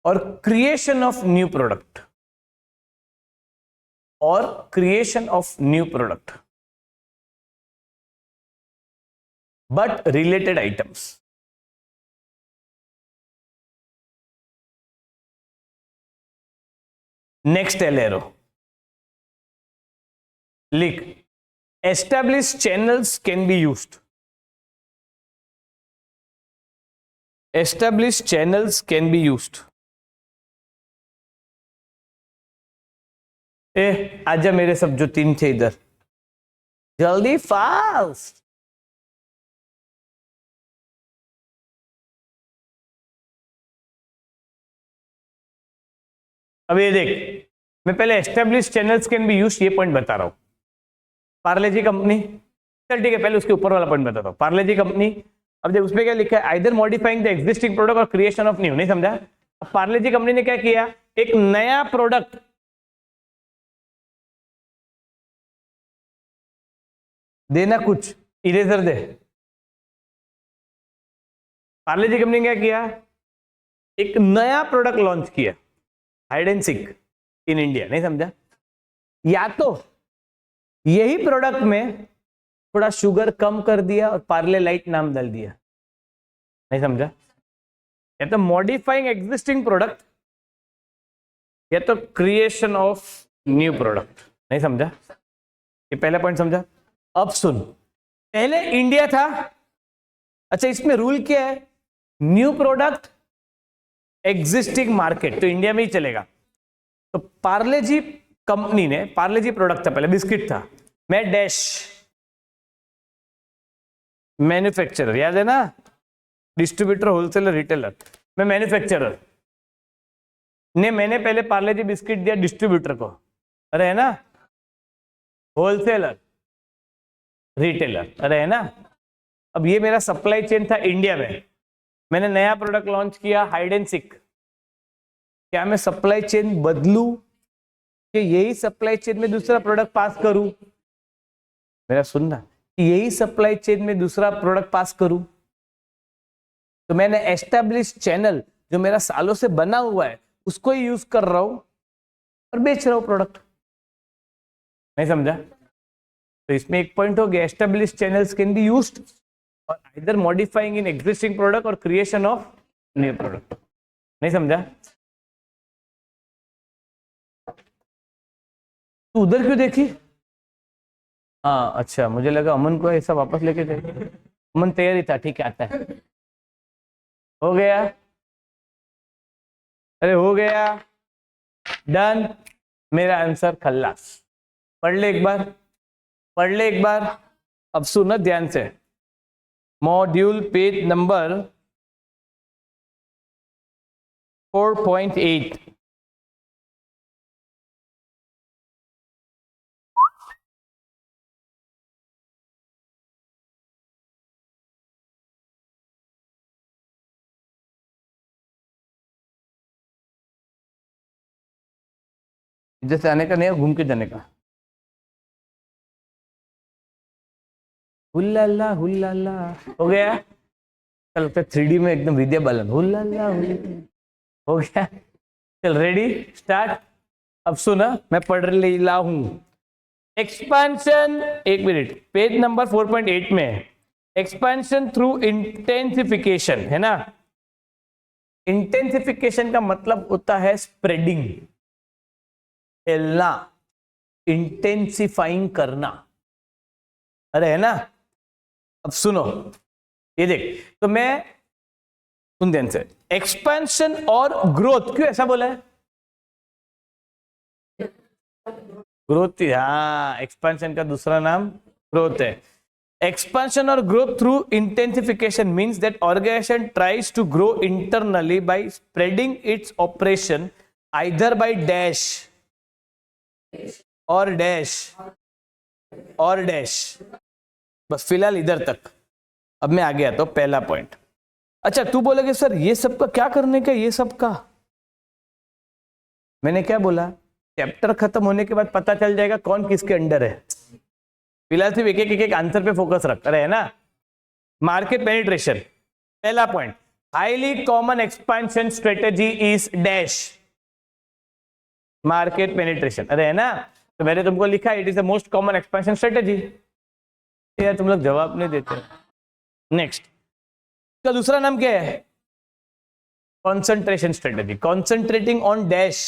और क्रिएशन ऑफ न्यू प्रोडक्ट, और creation of new product but related items. Next L arrow लिख establish channels can be used, establish channels can be used. ए आजा मेरे सब जो तीन थे इधर, जल्दी फास्ट। अब ये देख, मैं पहले establish channels can be used ये पॉइंट बता रहा हूं। पार्ले जी कंपनी, चल ठीक है, पहले उसके ऊपर वाला पॉइंट बताता हूं। पार्ले जी कंपनी, अब देख उसमें क्या लिखा है, either modifying the existing product और क्रिएशन ऑफ न्यू। नहीं समझा? अब पार्ले जी कंपनी ने क्या किया, एक नया प्रोडक्ट देना, कुछ इरेजर दे। पार्ले जी कंपनी ने क्या किया, एक नया प्रोडक्ट लॉन्च किया, hide and seek in India. नहीं समझा? या तो यही प्रोडक्ट में थोड़ा शुगर कम कर दिया और पार्ले लाइट नाम डाल दिया। नहीं समझा? या तो मॉडिफाइंग एग्जिस्टिंग प्रोडक्ट, या तो क्रिएशन ऑफ न्यू प्रोडक्ट। नहीं समझा? ये पहला पॉइंट समझा? अब सुन, पहले इंडिया था, अच्छा इसमें रूल क्या है, न्यू प्रोडक्ट एग्जिस्टिंग मार्केट, तो इंडिया में ही चलेगा। तो पार्ले जी कंपनी ने, पार्ले जी प्रोडक्ट था पहले, बिस्किट था, मैं डैश मैन्युफैक्चरर, याद है ना, डिस्ट्रीब्यूटर, होलसेलर, रिटेलर, मैं मैन्युफैक्चरर ने, मैंने पहले पार्ले जी बिस्किट दिया डिस्ट्रीब्यूटर को, अरे है ना, होलसेलर, रिटेलर, अरे है ना। अब ये मेरा सप्लाई चेन था इंडिया में, मैंने नया प्रोडक्ट लॉन्च किया हाइड एंड सीक। क्या मैं सप्लाई चेन बदलूं कि यही सप्लाई चेन में दूसरा प्रोडक्ट पास करूं? मेरा सुनना, यही सप्लाई चेन में दूसरा प्रोडक्ट पास करूं, तो मैंने एस्टैब्लिश चैनल जो मेरा सालों से बना हुआ है उसको ही यूज कर रहा हूं और बेच रहा हूं प्रोडक्ट। नहीं समझा? तो इसमें एक पॉइंट हो गया, establish channels can be used और either modifying in existing product और क्रिएशन ऑफ न्यू प्रोडक्ट। नहीं समझा? तू उधर क्यों देखी? हाँ अच्छा, मुझे लगा अमन को ऐसा वापस लेके जाए। अमन तैयारी था, ठीक है आता है। हो गया? अरे हो गया, डन। मेरा आंसर खल्लास। पढ़ ले एक बार, पढ़ ले एक बार। अब सुनो ध्यान से, मॉड्यूल पेज नंबर 4.8। इधर से आने का नहीं, घूम के जाने का। हुल्ला हुल्ला, हो गया? चल 3D में एकदम विद्या बालन, हुल्ला हो गया। चल रेडी, स्टार्ट। अब सुना, मैं पढ़ रहा हूं एक्सपेंशन, एक मिनट, पेज नंबर 4.8 में एक्सपेंशन थ्रू इंटेंसिफिकेशन, है ना। इंटेंसिफिकेशन का मतलब होता है स्प्रेडिंग, फैलना, इंटेंसिफाइंग करना, अरे है ना। अब सुनो, ये देख, तो मैं सुन ध्यान से, एक्सपेंशन और ग्रोथ, क्यों ऐसा बोला है? ग्रोथ, हाँ, एक्सपेंशन का दूसरा नाम ग्रोथ है। Expansion or growth through intensification means that organization tries to grow internally by spreading its operation either by dash or dash or dash. बस फिलहाल इधर तक. अब मैं आ गया तो पहला पॉइंट. अच्छा, तू बोलेगे सर ये सबका क्या करने का, ये सबका मैंने क्या बोला, चैप्टर खत्म होने के बाद पता चल जाएगा कौन किसके अंडर है. फिलहाल सिर्फ एक आंसर पे फोकस रख रहे है ना. मार्केट पेनिट्रेशन, पहला point, highly common expansion strategy is dash market penetration. अरे है ना, तो मैंने तुमको लिखा it is the most common expansion strategy. यार तुम लोग जवाब नहीं देते. नेक्स्ट, इसका दूसरा नाम क्या है, concentration strategy, concentrating on dash.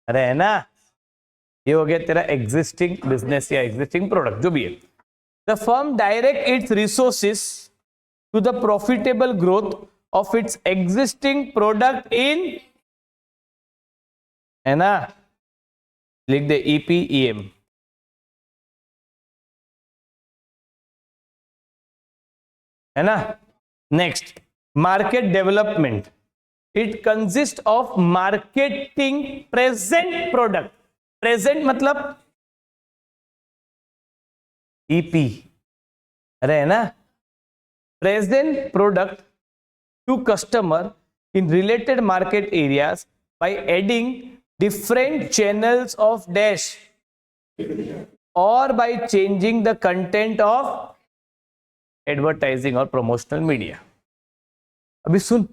अरे है ना, ये हो गया तेरा एग्जिस्टिंग बिजनेस या एग्जिस्टिंग प्रोडक्ट जो भी है. The firm direct its resources to the profitable growth of its existing product in, है ना, लिख दे EPEM. है ना. Next, market development, it consist of marketing present product. Present मतलब EP. अरे है ना, present product to customer in related market areas by adding different channels of dash और by changing the content of advertising और promotional media. अभी सुन,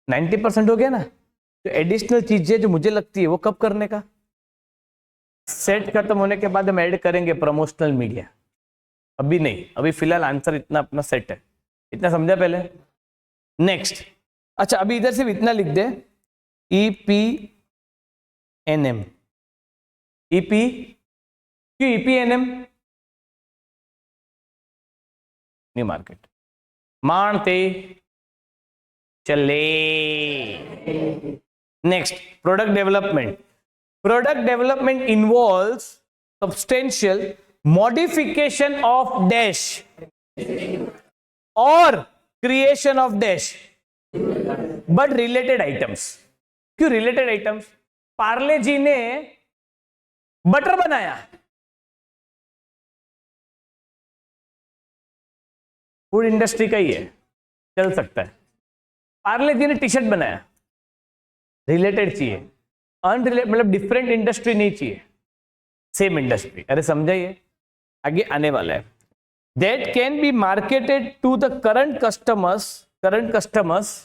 90% हो गया ना. तो एडिशनल चीजें जो मुझे लगती है वो कब करने का, सेट खत्म होने के बाद हम ऐड करेंगे प्रमोशनल मीडिया. अभी नहीं, अभी फिलहाल आंसर इतना अपना सेट है. इतना समझा पहले. नेक्स्ट, अच्छा अभी इधर सिर्फ इतना लिख दे, EPNM. EP क्यों EPNM, न्यू मार्केट मानते चले. Next, product development. Product development involves substantial modification of dash or creation of dash but related items. क्यों related items? पार्ले जी ने बटर बनाया, फूड इंडस्ट्री का ही है, चल सकता है. पार्ले जी ने टी शर्ट बनाया, रिलेटेड चाहिए. अनरिलेटेड मतलब डिफरेंट इंडस्ट्री नहीं चाहिए, सेम इंडस्ट्री. अरे समझाइए, आगे आने वाला है. That can be marketed to the current customers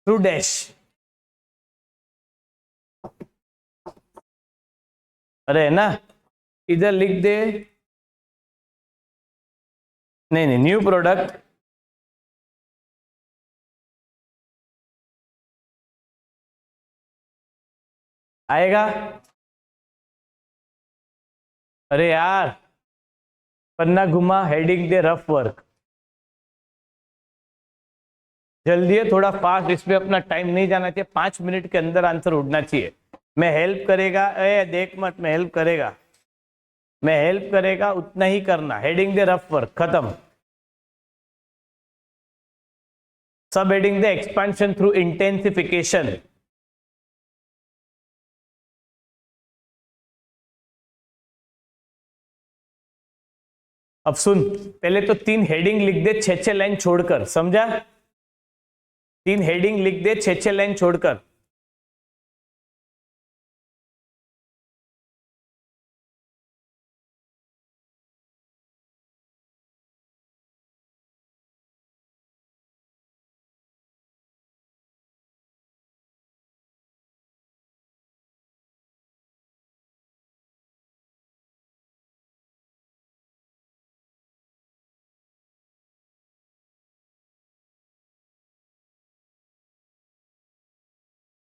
through dash. अरे है ना, इधर लिख दे, नहीं न्यू प्रोडक्ट आएगा. अरे यार पन्ना घुमा, हेडिंग दे रफ वर्क. जल्दी है, थोड़ा फास्ट, इसमें अपना टाइम नहीं जाना चाहिए. 5 मिनट के अंदर आंसर उड़ना चाहिए. मैं हेल्प करेगा, देख मत, मैं हेल्प करेगा उतना ही करना. हेडिंग दे रफ वर्क, खत्म. सब हेडिंग दे एक्सपेंशन थ्रू इंटेंसिफिकेशन. अब सुन, पहले तो 3 हेडिंग लिख दे 6-6 लाइन छोड़कर, समझा. 3 हेडिंग लिख दे 6-6 लाइन छोड़कर.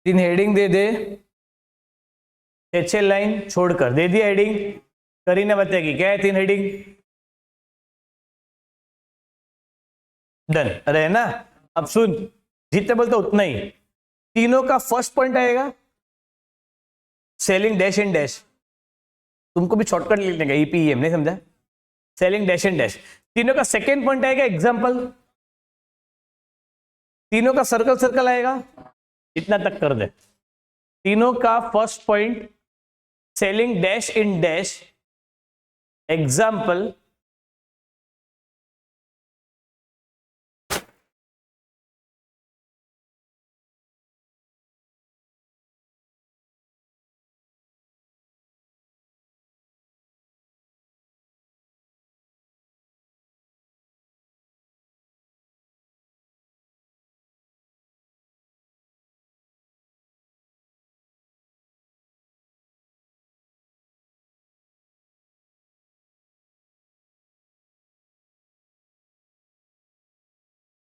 तीन हेडिंग दे दे, 6-6 लाइन छोड़कर. दे दिया हेडिंग, करीना बताएगी क्या है 3 हेडिंग. डन. अरे है ना, अब सुन, जितने बोलते उतना ही. तीनों का फर्स्ट पॉइंट आएगा सेलिंग डैश इन डैश. तुमको भी शॉर्टकट लिखने का ईपीएम, नहीं समझा? सेलिंग डैश एंड डैश, तीनों का सेकेंड पॉइंट आएगा एग्जाम्पल, तीनों का सर्कल सर्कल आएगा, इतना तक कर दे। तीनों का first point selling dash in dash example,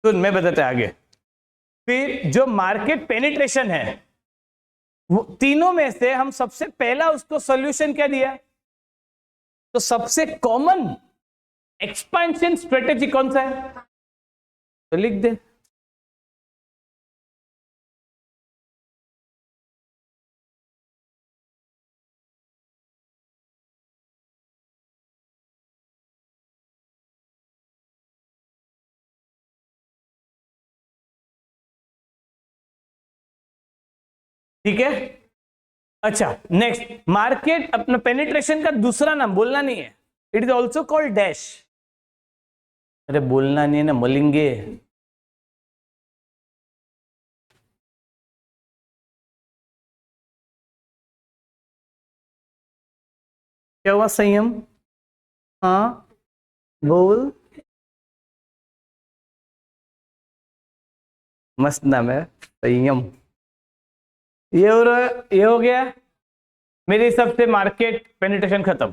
तो मैं बताता आगे। फिर जो मार्केट पेनिट्रेशन है, वो तीनों में से हम सबसे पहला उसको सॉल्यूशन क्या दिया, तो सबसे कॉमन एक्सपेंशन स्ट्रेटेजी कौन सा है, तो लिख दे। ठीक है, अच्छा नेक्स्ट, मार्केट अपना पेनिट्रेशन का दूसरा नाम बोलना नहीं है, it is also called dash. अरे बोलना नहीं है ना, मलिंगे। क्या हुआ संयम? हाँ बोल, मस्त नाम है संयम। ये हो गया मेरे हिसाब से मार्केट पेनिट्रेशन खत्म।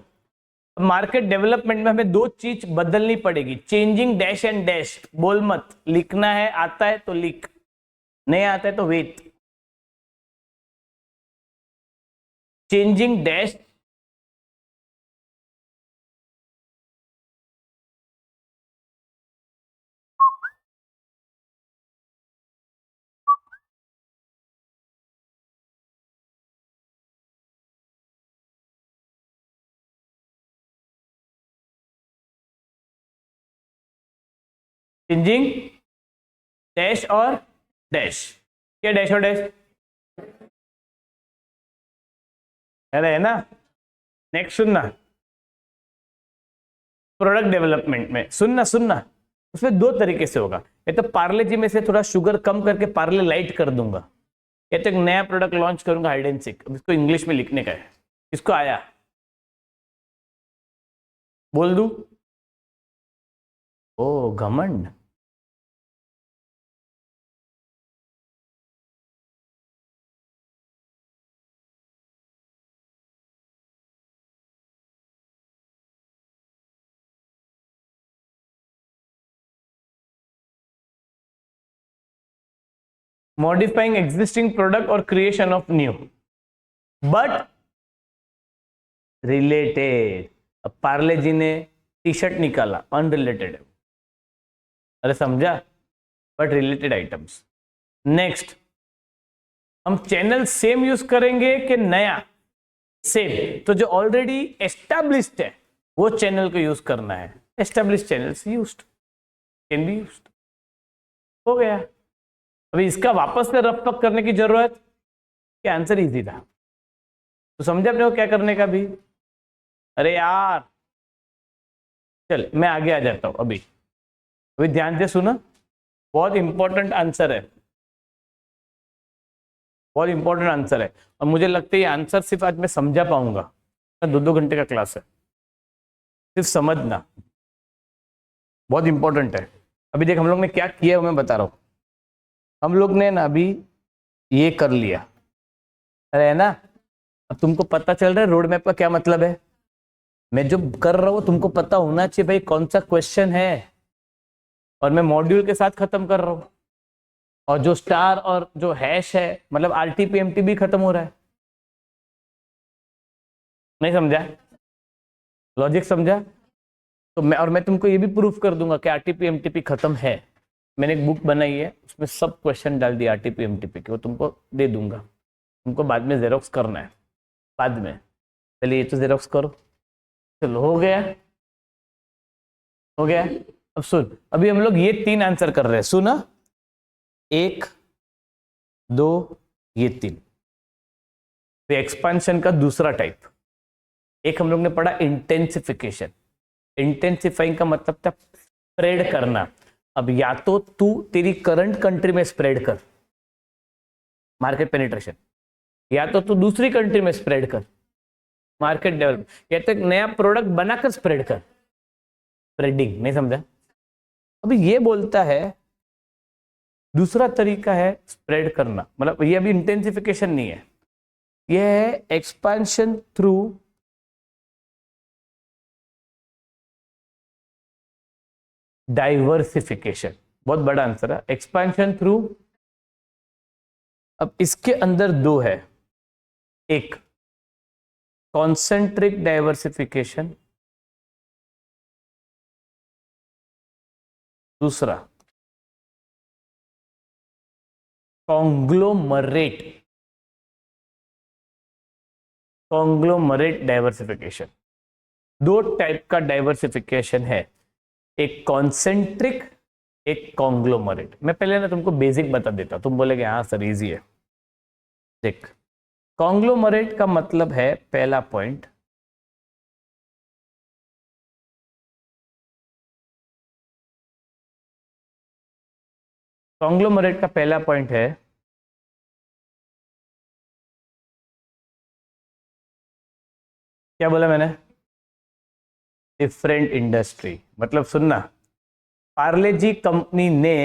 अब मार्केट डेवलपमेंट में हमें दो चीज बदलनी पड़ेगी, चेंजिंग डैश एंड डैश। बोल मत, लिखना है, आता है तो लिख, नहीं आता है तो wait. Changing dash changing dash और डैश, क्या डैश और डैश? अरे है ना। नेक्स्ट सुनना, प्रोडक्ट डेवलपमेंट में सुनना सुनना, उसमें दो तरीके से होगा। ये तो पार्ले जी में से थोड़ा शुगर कम करके पार्ले लाइट कर दूंगा, ये तो एक नया प्रोडक्ट लॉन्च करूंगा हाइड एंड सीक। अब इसको इंग्लिश में लिखने का है, इसको आया बोल दू? ओ घमंड। मॉडिफाइंग एग्जिस्टिंग प्रोडक्ट और creation of new, but related. अब पार्ले जी ने टी शर्ट निकाला, अनरिलेटेड है, अरे समझा, बट रिलेटेड आइटम्स। नेक्स्ट, हम चैनल सेम यूज करेंगे कि नया? सेम। तो जो ऑलरेडी एस्टैब्लिश्ड है वो चैनल को यूज करना है, established channels used can be used. हो गया। अभी इसका वापस से रफ पक करने की जरूरत क्या? आंसर इजी था, तो समझे अपने को क्या करने का भी? अरे यार चल मैं आगे आ जाता हूं। अभी अभी ध्यान से सुना, बहुत इंपॉर्टेंट आंसर है, बहुत इंपॉर्टेंट आंसर है। और मुझे लगता है ये आंसर सिर्फ आज मैं समझा पाऊंगा, 2-2 घंटे का क्लास है, सिर्फ समझना बहुत इंपॉर्टेंट है। अभी देख हम लोग ने क्या किया है मैं बता रहा हूं। हम लोग ने ना अभी ये कर लिया, अरे है ना। अब तुमको पता चल रहा है रोड मैप का क्या मतलब है। मैं जो कर रहा हूं तुमको पता होना चाहिए भाई कौन सा क्वेश्चन है, और मैं मॉड्यूल के साथ खत्म कर रहा हूं। और जो स्टार और जो हैश है मतलब आरटीपीएमटी भी खत्म हो रहा है। नहीं समझा? लॉजिक समझा? तो मैं तुमको ये भी प्रूफ कर दूंगा कि आरटीपीएमटीपी खत्म है। मैंने एक बुक बनाई है, उसमें सब क्वेश्चन डाल दिया आरटीपीएमटीपी के, वो तुमको दे दूंगा, तुमको बाद में जेरोक्स करना है बाद में। पहले ये तो जेरॉक्स करो। चलो हो गया, हो गया। अब सुन, अभी हम लोग ये 3 आंसर कर रहे हैं, सुना, 1 2 ये 3। तो एक्सपांशन का दूसरा टाइप, एक हम लोग ने पढ़ा इंटेंसिफिकेशन। इंटेंसिफाइंग का मतलब था स्प्रेड करना। अब या तो तू तेरी करंट कंट्री में स्प्रेड कर मार्केट पेनिट्रेशन, या तो तू दूसरी कंट्री में स्प्रेड कर मार्केट डेवलप, या तो एक नया प्रोडक्ट बनाकर स्प्रेड कर, स्प्रेडिंग। नहीं समझा? अभी ये बोलता है दूसरा तरीका है स्प्रेड करना, मतलब ये अभी इंटेंसिफिकेशन नहीं है, ये है एक्सपांशन थ्रू डाइवर्सिफिकेशन। बहुत बड़ा आंसर है, एक्सपांशन थ्रू। अब इसके अंदर 2 है, एक कॉन्सेंट्रिक डाइवर्सिफिकेशन, दूसरा कॉन्ग्लोमरेट डाइवर्सिफिकेशन। 2 टाइप का डाइवर्सिफिकेशन है, एक कॉन्सेंट्रिक, एक कॉन्ग्लोमरेट। मैं पहले ना तुमको बेसिक बता देता, तुम बोलेगे हाँ सर इजी है। देख, कॉन्ग्लोमरेट का मतलब है, पहला पॉइंट, कॉन्ग्लोमरेट का पहला पॉइंट है क्या बोला मैंने? Different industry. मतलब सुनना, पार्ले जी कंपनी ने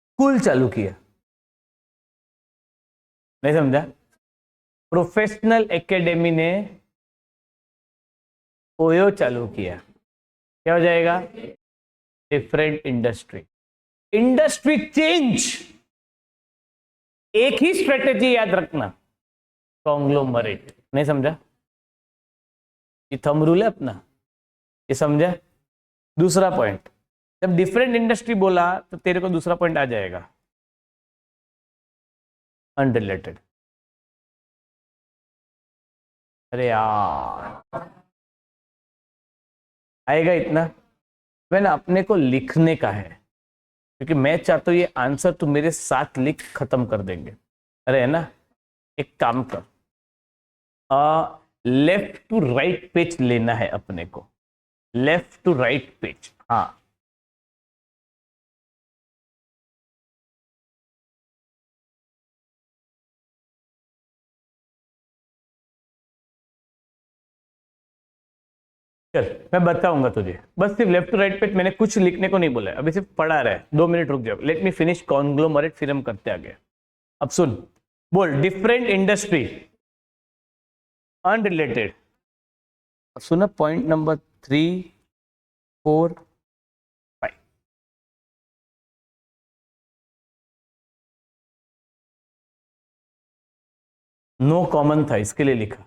स्कूल चालू किया, नहीं समझा? प्रोफेशनल एकेडमी ने ओयो चालू किया, क्या हो जाएगा? Different industry. इंडस्ट्री चेंज, एक ही स्ट्रेटेजी याद रखना, कॉन्ग्लोमरेट। नहीं समझा? ये थंब रूल है अपना, ये समझा? दूसरा पॉइंट, जब डिफरेंट इंडस्ट्री बोला तो तेरे को दूसरा पॉइंट आ जाएगा, अनरिलेटेड। अरे यार आएगा इतना? मैंने अपने को लिखने का है, क्योंकि मैं चाहता हूं ये आंसर तू मेरे साथ लिख खत्म कर देंगे। अरे है ना, एक काम कर, लेफ्ट टू राइट पेज लेना है अपने को, लेफ्ट टू राइट पेज। हाँ, चल मैं बताऊंगा तुझे, बस सिर्फ लेफ्ट टू राइट पेज, मैंने कुछ लिखने को नहीं बोला, अभी सिर्फ पढ़ा रहा है। 2 मिनट रुक जाओ, लेट मी फिनिश कॉन्ग्लोमरेट, फिर हम करते आगे। अब सुन, बोल डिफरेंट इंडस्ट्री, अनरिलेटेड। सुना, पॉइंट नंबर 3 4 5। नो कॉमन था, इसके लिए लिखा।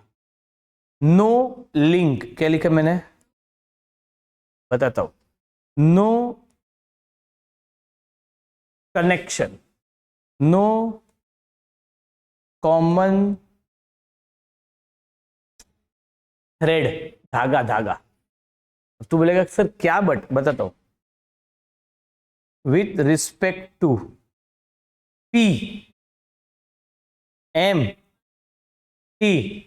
नो लिंक, क्या लिखा मैंने बताता हूं, no connection, no common thread, धागा धागा। तू बोलेगा सर क्या, बट बताता हूं, with respect to P M T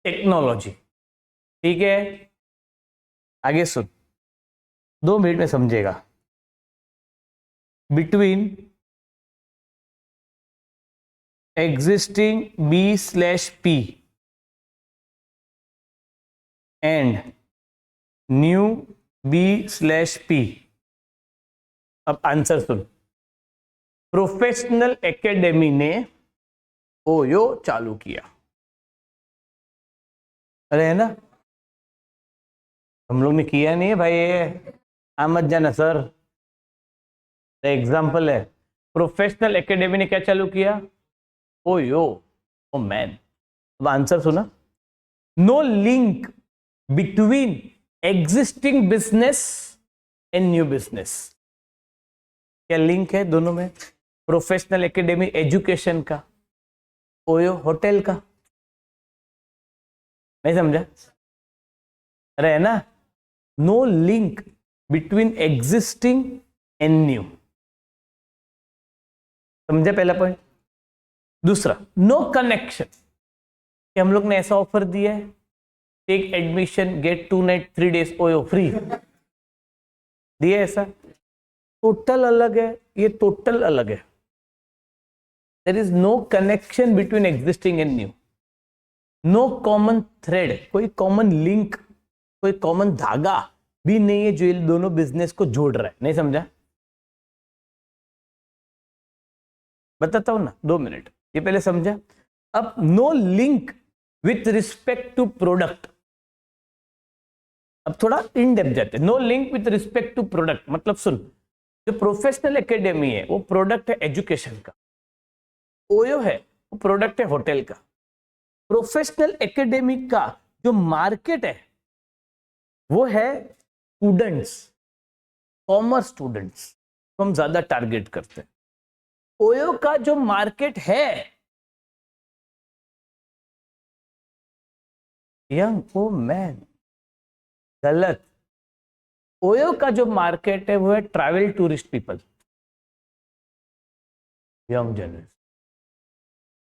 technology. ठीक है, आगे सुन, 2 मिनट में समझेगा। Between existing B/P and new B/P। अब आंसर सुन, प्रोफेशनल एकेडमी ने ओयो चालू किया। अरे है ना, हम लोग ने किया नहीं है भाई, ये आ मत जाना सर, एग्जाम्पल है। प्रोफेशनल एकेडमी ने क्या चालू किया? Oyo, oh man. अब आंसर सुना, no link between existing business and new business. क्या लिंक है दोनों में? प्रोफेशनल एकेडमी एजुकेशन का, ओयो होटल का। नहीं समझा? अरे है ना, no link between existing and new. समझे पहला पॉइंट? दूसरा, नो कनेक्शन, कि हम लोग ने ऐसा ऑफर दिया है, take admission get 2 night 3 days Oyo free, दिया ऐसा, टोटल अलग है, ये टोटल अलग है। There is no connection between existing and new, no common thread, कोई कॉमन लिंक, कोई कॉमन धागा भी नहीं है जो इन दोनों बिजनेस को जोड़ रहा है। नहीं समझा? बताता हूं ना, 2 मिनट, ये पहले समझा। अब no link with respect to product, अब थोड़ा इन डेप्थ जाते हैं। No link with respect to product मतलब सुन, जो प्रोफेशनल एकेडमी है वो प्रोडक्ट है एजुकेशन का, ओयो है वो प्रोडक्ट है होटल का। प्रोफेशनल एकेडमी का जो मार्केट है वो है स्टूडेंट्स, कॉमर्स स्टूडेंट्स को हम ज्यादा टारगेट करते हैं। ओयो का जो मार्केट है यंग वुमेन, गलत। ओयो का जो मार्केट है वो है travel tourist people, young generation.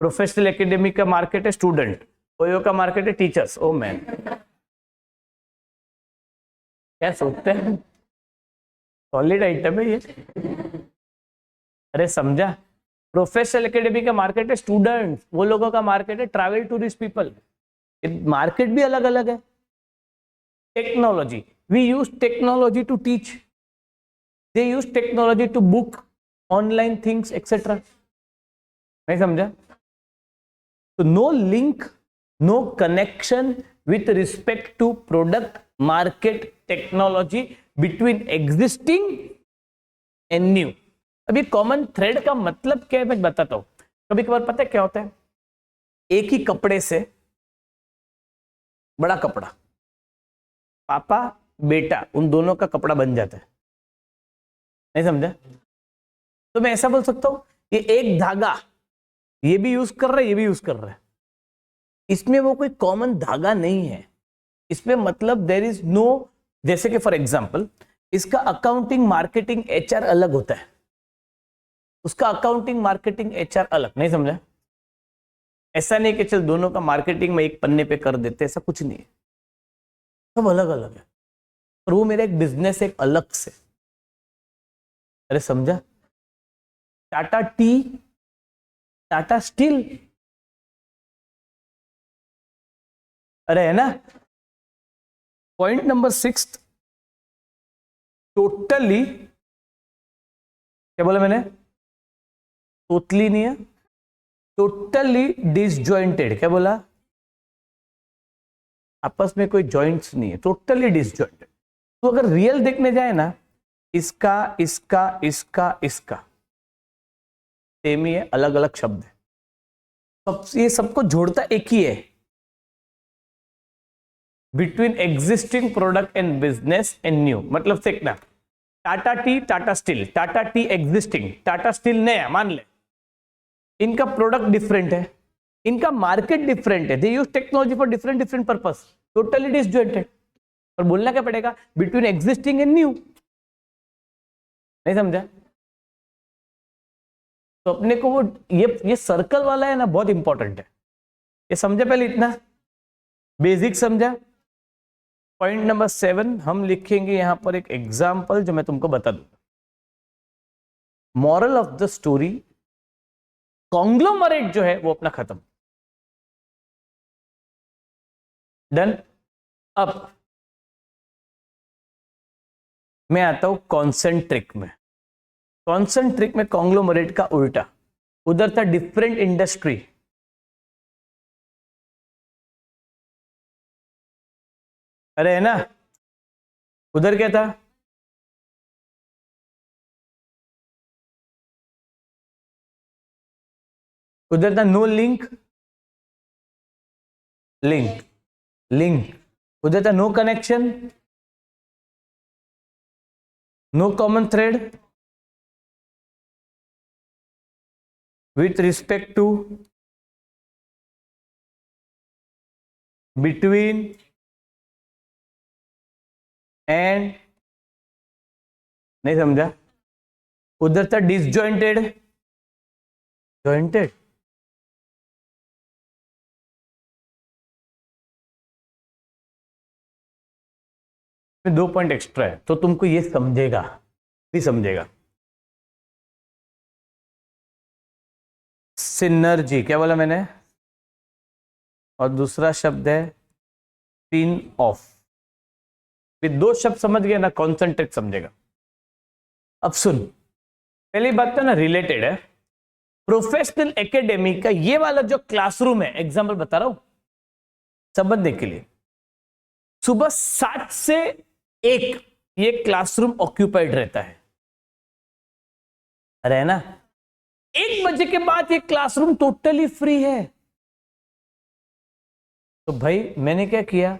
Professional academy का मार्केट है स्टूडेंट, ओयो का मार्केट है टीचर्स। ओ मैन, क्या सोचते हैं? सॉलिड आइटम है ये। अरे समझा? प्रोफेशनल एकेडमी का मार्केट है स्टूडेंट्स, वो लोगों का मार्केट है ट्रैवल टूरिस्ट पीपल। मार्केट भी अलग अलग है। Technology, we use technology to teach, they use technology to book online things etcetera. नहीं समझा? तो no link, no connection with respect to product, market, technology between existing and new. अभी common thread का मतलब क्या है मैं बताता हूं। कभी कभार पता है क्या होता है, एक ही कपड़े से, बड़ा कपड़ा, पापा बेटा उन दोनों का कपड़ा बन जाता है। नहीं समझा? तो मैं ऐसा बोल सकता हूं, ये एक धागा ये भी यूज कर रहा है, ये भी यूज कर रहा है, इसमें वो कोई कॉमन धागा नहीं है। इसमें मतलब देयर इज नो, जैसे कि फॉर एग्जांपल इसका अकाउंटिंग मार्केटिंग एचआर अलग होता है, उसका अकाउंटिंग मार्केटिंग एचआर अलग। नहीं समझा? ऐसा नहीं कि चल दोनों का मार्केटिंग में एक पन्ने पे कर देते, ऐसा कुछ नहीं है, सब अलग अलग है। और वो मेरा एक बिजनेस एक अलग से। अरे समझा? टाटा टी, टाटा स्टील, अरे है ना। पॉइंट नंबर 6, टोटली, क्या बोला मैंने? टोटली नहीं है, टोटली डिसजॉइंटेड। क्या बोला? आपस में कोई जॉइंट्स नहीं है, टोटली डिसजॉइंटेड। तो अगर रियल देखने जाए ना, इसका इसका इसका इसका सेम ही है, अलग अलग शब्द है, सब ये सबको जोड़ता एक ही है, between existing product and business and new. मतलब देखना, Tata T, Tata steel, Tata T existing, Tata steel नया, मान ले इनका प्रोडक्ट डिफरेंट है, इनका मार्केट डिफरेंट है, they use technology for different different purpose, totally disjointed. और बोलना क्या पड़ेगा? Between existing and new. नहीं समझा? तो अपने को वो ये सर्कल वाला है ना, बहुत इंपॉर्टेंट है। ये समझा? पहले इतना बेसिक समझा। पॉइंट नंबर 7 हम लिखेंगे यहां पर एक एग्जाम्पल जो मैं तुमको बता दूंगा। Moral of the story, conglomerate जो है वो अपना खत्म। डन। अब मैं आता हूं कॉन्सेंट्रिक में। कॉन्सेंट्रिक में कॉन्ग्लोमरेट का उल्टा, उधर था डिफरेंट इंडस्ट्री, अरे है ना, उधर क्या था? उधर था नो लिंक, लिंक, लिंक, उधर था no connection, no common thread with respect to between and, नहीं समझा, उधर था डिसजॉइंटेड, जॉइंटेड, में 2 पॉइंट एक्स्ट्रा है तो तुमको ये समझेगा, भी समझेगा। सिनर्जी क्या बोला मैंने, और दूसरा शब्द है स्पिन ऑफ। ये 2 शब्द समझ गया ना, कॉन्सेंट्रेट समझेगा। अब सुन, पहली बात तो ना रिलेटेड है, प्रोफेशनल एकेडमी का ये वाला जो क्लासरूम है, एग्जाम्पल बता रहा हूं समझने के लिए, सुबह 7 से 1 ये क्लासरूम ऑक्यूपाइड रहता है, अरे है ना। 1 बजे के बाद ये क्लासरूम टोटली फ्री है। तो भाई मैंने क्या किया,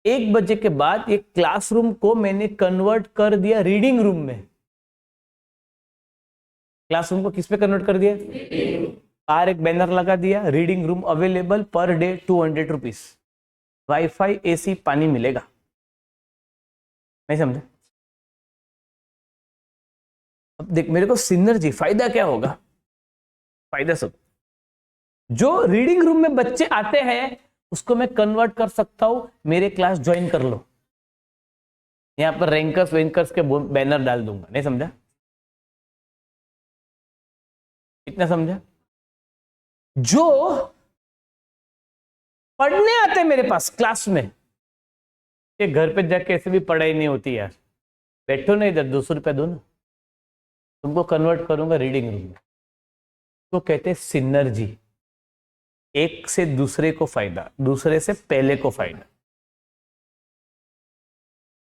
1 बजे के बाद ये क्लासरूम को मैंने कन्वर्ट कर दिया रीडिंग रूम में। क्लासरूम को किस पे कन्वर्ट कर दिया, बाहर एक बैनर लगा दिया, reading room available per day 200 rupees, wifi AC पानी मिलेगा। नहीं समझे? अब देख मेरे को सिनर्जी, फायदा क्या होगा, फायदा सब, जो रीडिंग रूम में बच्चे आते हैं उसको मैं कन्वर्ट कर सकता हूं, मेरे क्लास ज्वाइन कर लो, यहां पर रैंकर्स वेंकर्स के बैनर डाल दूंगा। नहीं समझा? इतना समझा? जो पढ़ने आते हैं मेरे पास क्लास में, ये घर पे जाके ऐसे भी पढ़ाई नहीं होती यार, बैठो ना इधर, 200 रुपया दो ना, तुमको कन्वर्ट करूंगा रीडिंग रूम में। तो कहते हैं सिनर्जी, एक से दूसरे को फायदा, दूसरे से पहले को फायदा,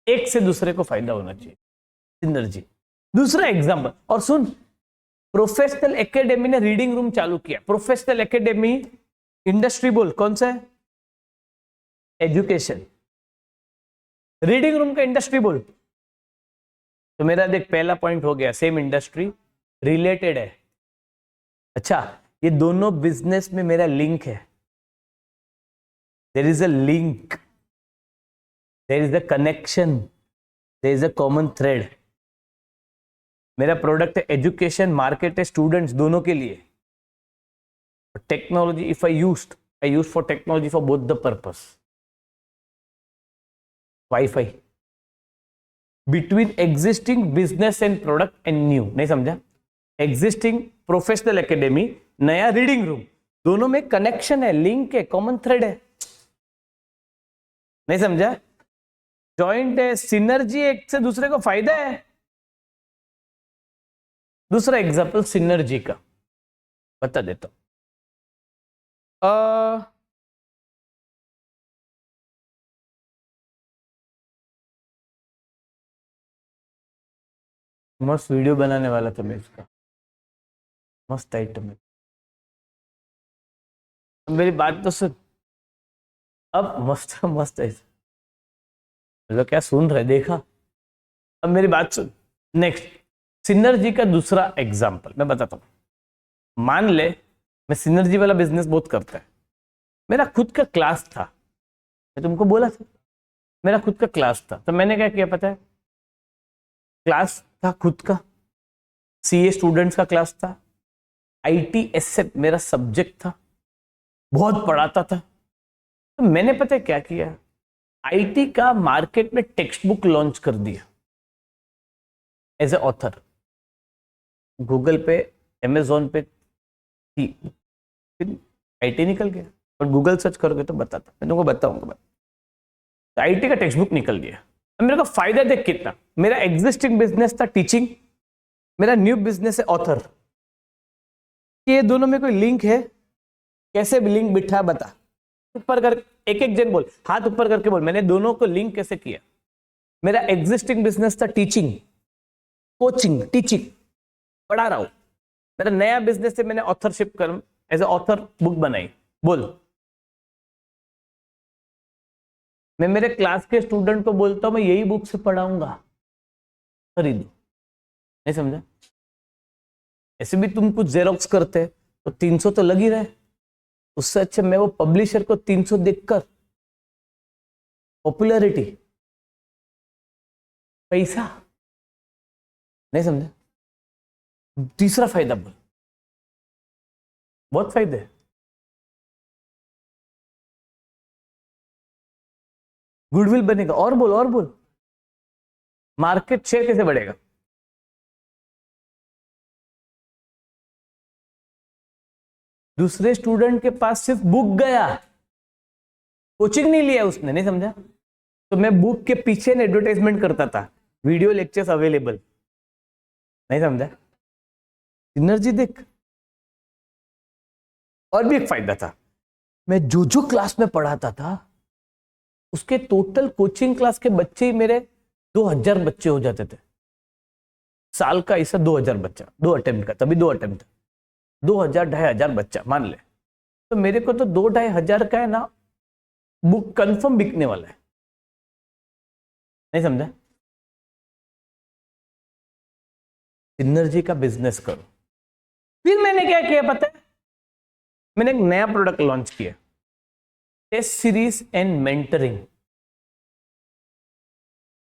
एक से दूसरे को फायदा होना चाहिए, सिनर्जी। दूसरा एग्जांपल, और सुन, प्रोफेशनल एकेडमी ने रीडिंग रूम चालू किया। प्रोफेशनल एकेडमी इंडस्ट्री बोल कौन सा है, एजुकेशन। रीडिंग रूम का इंडस्ट्री बोल, तो मेरा देख पहला पॉइंट हो गया, सेम इंडस्ट्री, रिलेटेड है। अच्छा, ये दोनों बिजनेस में मेरा लिंक है, there is a link, there is a connection, there is a common thread. मेरा प्रोडक्ट है एजुकेशन, मार्केट है स्टूडेंट्स दोनों के लिए। Technology, if I use for technology for both the purpose. Wifi between existing business and product and new. नहीं समझा? Existing professional academy, नया reading room, दोनों में कनेक्शन है, लिंक है, कॉमन थ्रेड है। नहीं समझा? जॉइंट है, सिनर्जी, एक से दूसरे को फायदा है। दूसरा एग्जांपल सिनर्जी का बता देता हूं। मस्त वीडियो बनाने वाला था मैं इसका, मस्त आइटम है। मेरी बात तो सुन, अब मस्त मस्त है, मतलब क्या सुन रहे, देखा? अब मेरी बात सुन। नेक्स्ट, सिनर्जी का दूसरा एग्जांपल मैं बताता हूं। मान ले मैं सिनर्जी वाला बिजनेस बहुत करता है, मेरा खुद का क्लास था, मैं तुमको बोला था मेरा खुद का क्लास था, तो मैंने क्या किया पता है, क्लास था खुद का, सीए स्टूडेंट्स का क्लास था, आईटीएसएफ मेरा सब्जेक्ट था, बहुत पढ़ाता था। तो मैंने पता है क्या किया, आईटी का मार्केट में टेक्स्ट बुक लॉन्च कर दिया एज ए ऑथर, गूगल पे, अमेजोन पे थी, फिर आईटी निकल गया, और गूगल सर्च करोगे तो बताता, मैं तुमको बताऊंगा। तो आईटी का टेक्स्ट बुक निकल गया। अब मेरे को फायदा देख कितना, मेरा एग्जिस्टिंग बिजनेस था टीचिंग, मेरा न्यू बिजनेस है ऑथर, ये दोनों में कोई लिंक है? कैसे भी लिंक बिठा, बता, ऊपर कर, एक एक जन बोल, हाथ ऊपर करके बोल, मैंने दोनों को लिंक कैसे किया। मेरा एग्जिस्टिंग बिजनेस था टीचिंग, कोचिंग, टीचिंग, पढ़ा रहा हूं। मेरा नया बिजनेस से मैंने ऑथरशिप कर, एज ए ऑथर बुक बनाई, बोल। मैं मेरे क्लास के स्टूडेंट को बोलता हूं मैं यही बुक से पढ़ाऊंगा, खरीदो। नहीं समझा? ऐसे भी तुम कुछ जेरोक्स करते तो 300 तो लग ही रहे, उससे अच्छा मैं वो पब्लिशर को 300 देकर पॉपुलैरिटी, पैसा, नहीं समझे? तीसरा फायदा बोल, बहुत फायदे है। गुडविल बनेगा, और बोल और बोल। मार्केट शेयर कैसे बढ़ेगा? दूसरे स्टूडेंट के पास सिर्फ बुक गया, कोचिंग नहीं लिया उसने, नहीं समझा? तो मैं बुक के पीछे न एडवर्टाइजमेंट करता था, वीडियो लेक्चर्स अवेलेबल, नहीं समझा? सिनर्जी देख। और भी एक फायदा था, मैं जो जो क्लास में पढ़ाता था उसके टोटल कोचिंग क्लास के बच्चे ही मेरे 2000 बच्चे हो जाते थे साल का। ऐसा 2000 बच्चा, 2 अटेम्प्ट का, तभी 2 अटेम्प्ट, 2000 2500 बच्चा मान ले, तो मेरे को तो 2-2500 का है ना बुक कंफर्म बिकने वाला है, नहीं समझा? सिनर्जी का बिजनेस करो। फिर मैंने क्या किया पता है? मैंने एक नया प्रोडक्ट लॉन्च किया, test series and mentoring.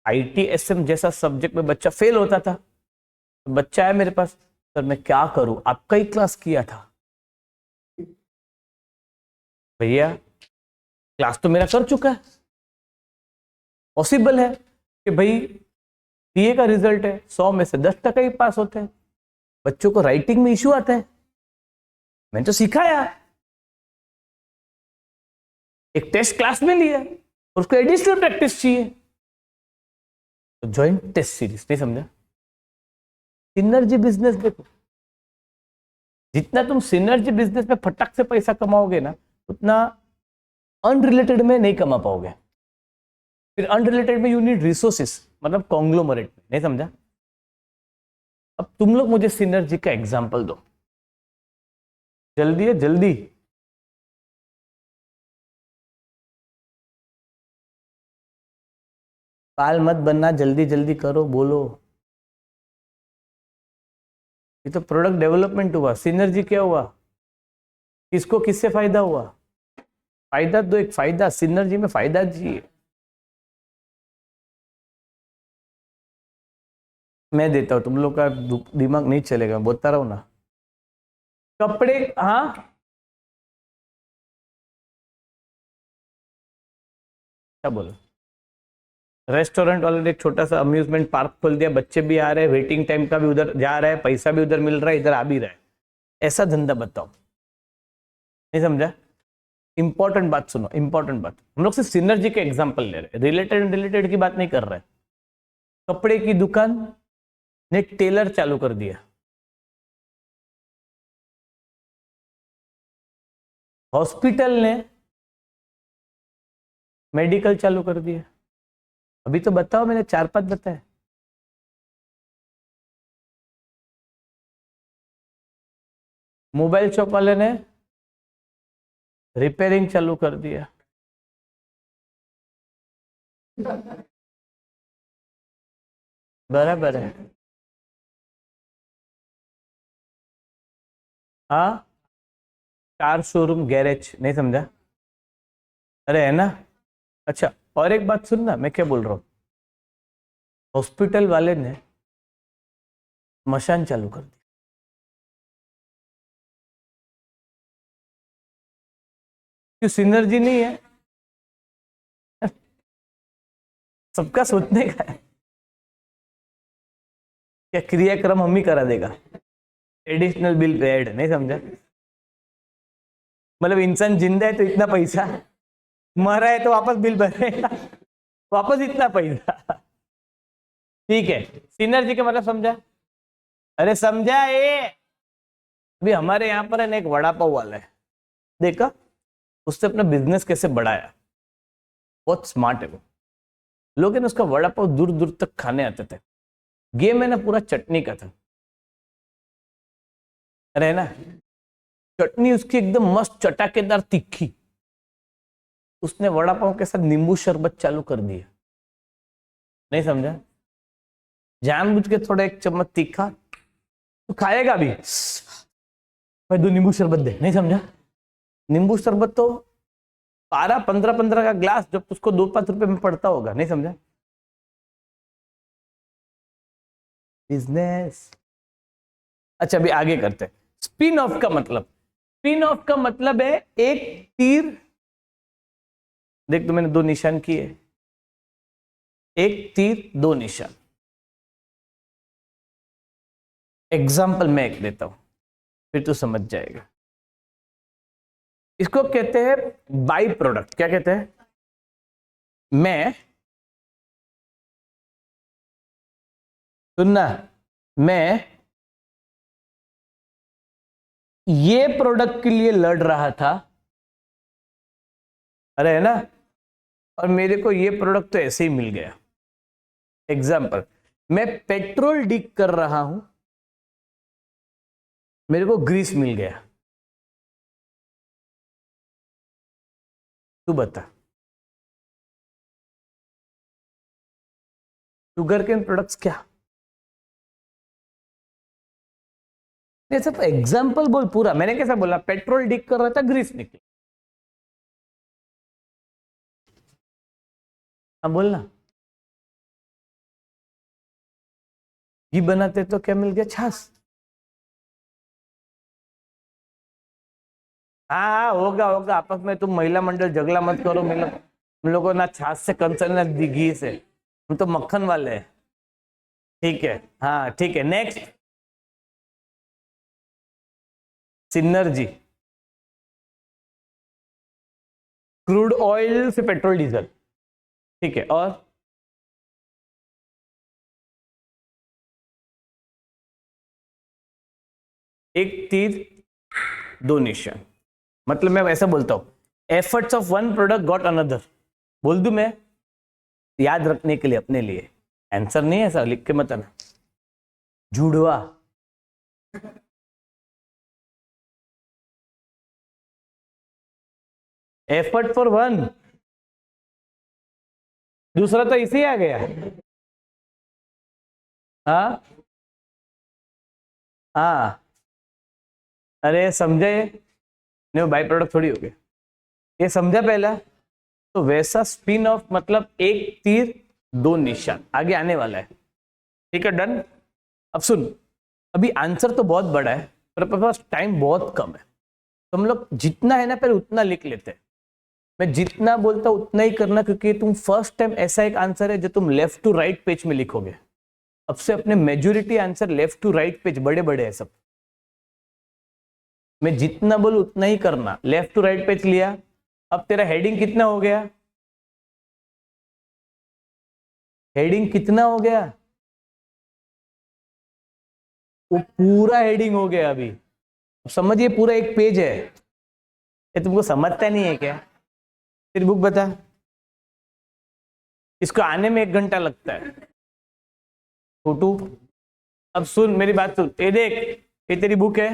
ITSM जैसा सब्जेक्ट में बच्चा फेल होता था, तो बच्चा है मेरे पास, सर मैं क्या करूं, आपका ही क्लास किया था। भैया क्लास तो मेरा कर चुका है, पॉसिबल है कि भाई बीए का रिजल्ट है, 100 में से 10% ही पास होते हैं, बच्चों को राइटिंग में इश्यू आता है, मैंने तो सिखाया, एक टेस्ट क्लास में लिया और उसको एडिशनल प्रैक्टिस चाहिए, तो जॉइंट टेस्ट सीरीज, नहीं समझा? सिनर्जी बिजनेस देखो, जितना तुम सिनर्जी बिजनेस में फटक से पैसा कमाओगे ना, उतना अनरिलेटेड में नहीं कमा पाओगे। फिर अनरिलेटेड में यू नीड रिसोर्सेस, मतलब कॉन्ग्लोमरेट में, नहीं समझा? अब तुम लोग मुझे सिनर्जी का एग्जांपल दो, जल्दी है जल्दी। काल मत बनना, जल्दी जल्दी करो, बोलो। ये तो प्रोडक्ट डेवलपमेंट हुआ, सिनर्जी क्या हुआ? किसको किससे फायदा हुआ? फायदा तो एक फायदा, सिनर्जी में फायदा चाहिए। मैं देता हूं, तुम लोग का दिमाग नहीं चलेगा, बोलता रहो ना। कपड़े, हाँ क्या बोलो? रेस्टोरेंट वाले ने एक छोटा सा अम्यूजमेंट पार्क खोल दिया, बच्चे भी आ रहे हैं, वेटिंग टाइम का भी उधर जा रहा है, पैसा भी उधर मिल रहा है, इधर आ भी रहा है, ऐसा धंधा बताओ, नहीं समझा? इंपॉर्टेंट बात सुनो, इंपॉर्टेंट बात, हम लोग सिर्फ सिनर्जी के एग्जांपल ले रहे हैं, रिलेटेड रिलेटेड की बात नहीं कर रहे। कपड़े की दुकान ने एक टेलर चालू कर दिया, हॉस्पिटल ने मेडिकल चालू कर दिया, अभी तो बताओ, मैंने 4-5 बताए। मोबाइल शॉप वाले ने रिपेयरिंग चालू कर दिया, बराबर है। हाँ, कार शोरूम, गैरेज, नहीं समझा? अरे है ना? अच्छा, और एक बात सुनना, मैं क्या बोल रहा हूँ, हॉस्पिटल वाले ने मशान चालू कर दी, क्यों? सिनर्जी नहीं है? सबका सोचने का है, क्या क्रियाक्रम हम ही करा देगा, एडिशनल बिल पेड, नहीं समझा? मतलब इंसान जिंदा है तो इतना पैसा, मरा है तो वापस बिल भरेगा, वापस इतना पैसा, ठीक है? सिनर्जी का मतलब समझा? अरे समझा? ये अभी हमारे यहाँ पर है ना एक वड़ा पाव वाला है, देखा उससे अपना बिजनेस कैसे बढ़ाया, बहुत स्मार्ट है वो। लोग है ना उसका वड़ा पाव दूर दूर तक खाने आते थे, गेम है ना पूरा चटनी का था, अरे ना चटनी उसकी एकदम मस्त चटाकेदार तीखी, उसने वड़ा पाव के साथ नींबू शरबत चालू कर दिया, नहीं समझा? जानबूझ के थोड़ा एक चम्मच तीखा, तो खाएगा भी, भाई 2 नींबू शरबत दे, नहीं समझा? नींबू शरबत तो 12-15 का ग्लास जब उसको 2-5 रुपए में पड़ता होगा, नहीं समझा? बिजनेस। अच्छा अभी आगे करते हैं। स्पिन ऑफ का मतलब, स्पिन ऑफ का मतलब है एक तीर, देख तो मैंने 2 निशान किए, एक तीर 2 निशान। एग्जाम्पल मैं एक देता हूं, फिर तू समझ जाएगा। इसको कहते हैं बाई प्रोडक्ट। क्या कहते हैं? मैं, सुनना, मैं ये प्रोडक्ट के लिए लड़ रहा था, अरे है ना, और मेरे को ये प्रोडक्ट तो ऐसे ही मिल गया। एग्जाम्पल, मैं पेट्रोल लीक कर रहा हूं, मेरे को ग्रीस मिल गया। तू बता, शुगर केन प्रोडक्ट्स क्या? सब एग्जाम्पल बोल पूरा। मैंने कैसा बोला? पेट्रोल लीक कर रहा था, ग्रीस निकली। हाँ बोलना। घी बनाते तो क्या मिल गया? छाछ। हाँ होगा होगा, आपस में तुम महिला मंडल झगड़ा मत करो। हम लोगों ना छाछ से कंसर्न ना घी से, हम तो मक्खन वाले हैं। ठीक है, हाँ ठीक है। नेक्स्ट, सिनर्जी, क्रूड ऑयल से पेट्रोल डीजल। ठीक है, और एक तीर 2 निशान। मतलब मैं वैसा बोलता हूं, efforts of one product got another. बोल दूं मैं, याद रखने के लिए अपने लिए। आंसर नहीं है ऐसा, लिख के मत आना। जुड़वा। एफर्ट फॉर वन, दूसरा तो इसी आ गया। हाँ हाँ, अरे समझे? नहीं, बाई प्रोडक्ट थोड़ी हो गया, ये समझा पहला? तो वैसा स्पिन ऑफ मतलब एक तीर 2 निशान, आगे आने वाला है। ठीक है, डन। अब सुन, अभी आंसर तो बहुत बड़ा है पर अपने पास टाइम बहुत कम है, तो हम लोग जितना है ना पहले उतना लिख लेते हैं। मैं जितना बोलता हूं उतना ही करना, क्योंकि तुम फर्स्ट टाइम ऐसा एक आंसर है जो तुम लेफ्ट टू राइट पेज में लिखोगे। अब से अपने majority answer left to right page बड़े बड़े है सब। मैं जितना बोलूं उतना ही करना। लेफ्ट टू राइट पेज लिया, अब तेरा हेडिंग कितना हो गया? हेडिंग कितना हो गया? वो पूरा हेडिंग हो गया। अभी समझिए, पूरा एक पेज है। ये तुमको समझता नहीं है क्या? फिर बुक बता। इसको आने में 1 घंटा लगता है छोटू। अब सुन मेरी बात, सुन, ये देख, ये तेरी बुक है।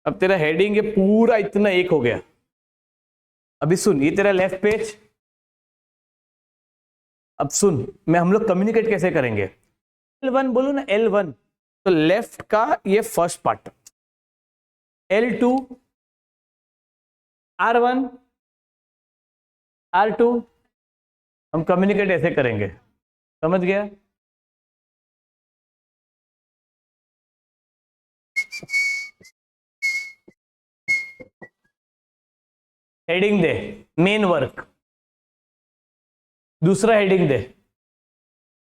अब तेरा हेडिंग है पूरा इतना एक हो गया। अभी सुन, ये तेरा लेफ्ट पेज। अब सुन, मैं हम लोग कम्युनिकेट कैसे करेंगे? L1 बोलू ना, L1, तो लेफ्ट का ये first part, L2, R1, R2। हम कम्युनिकेट ऐसे करेंगे, समझ गया? हेडिंग दे मेन वर्क, दूसरा हेडिंग दे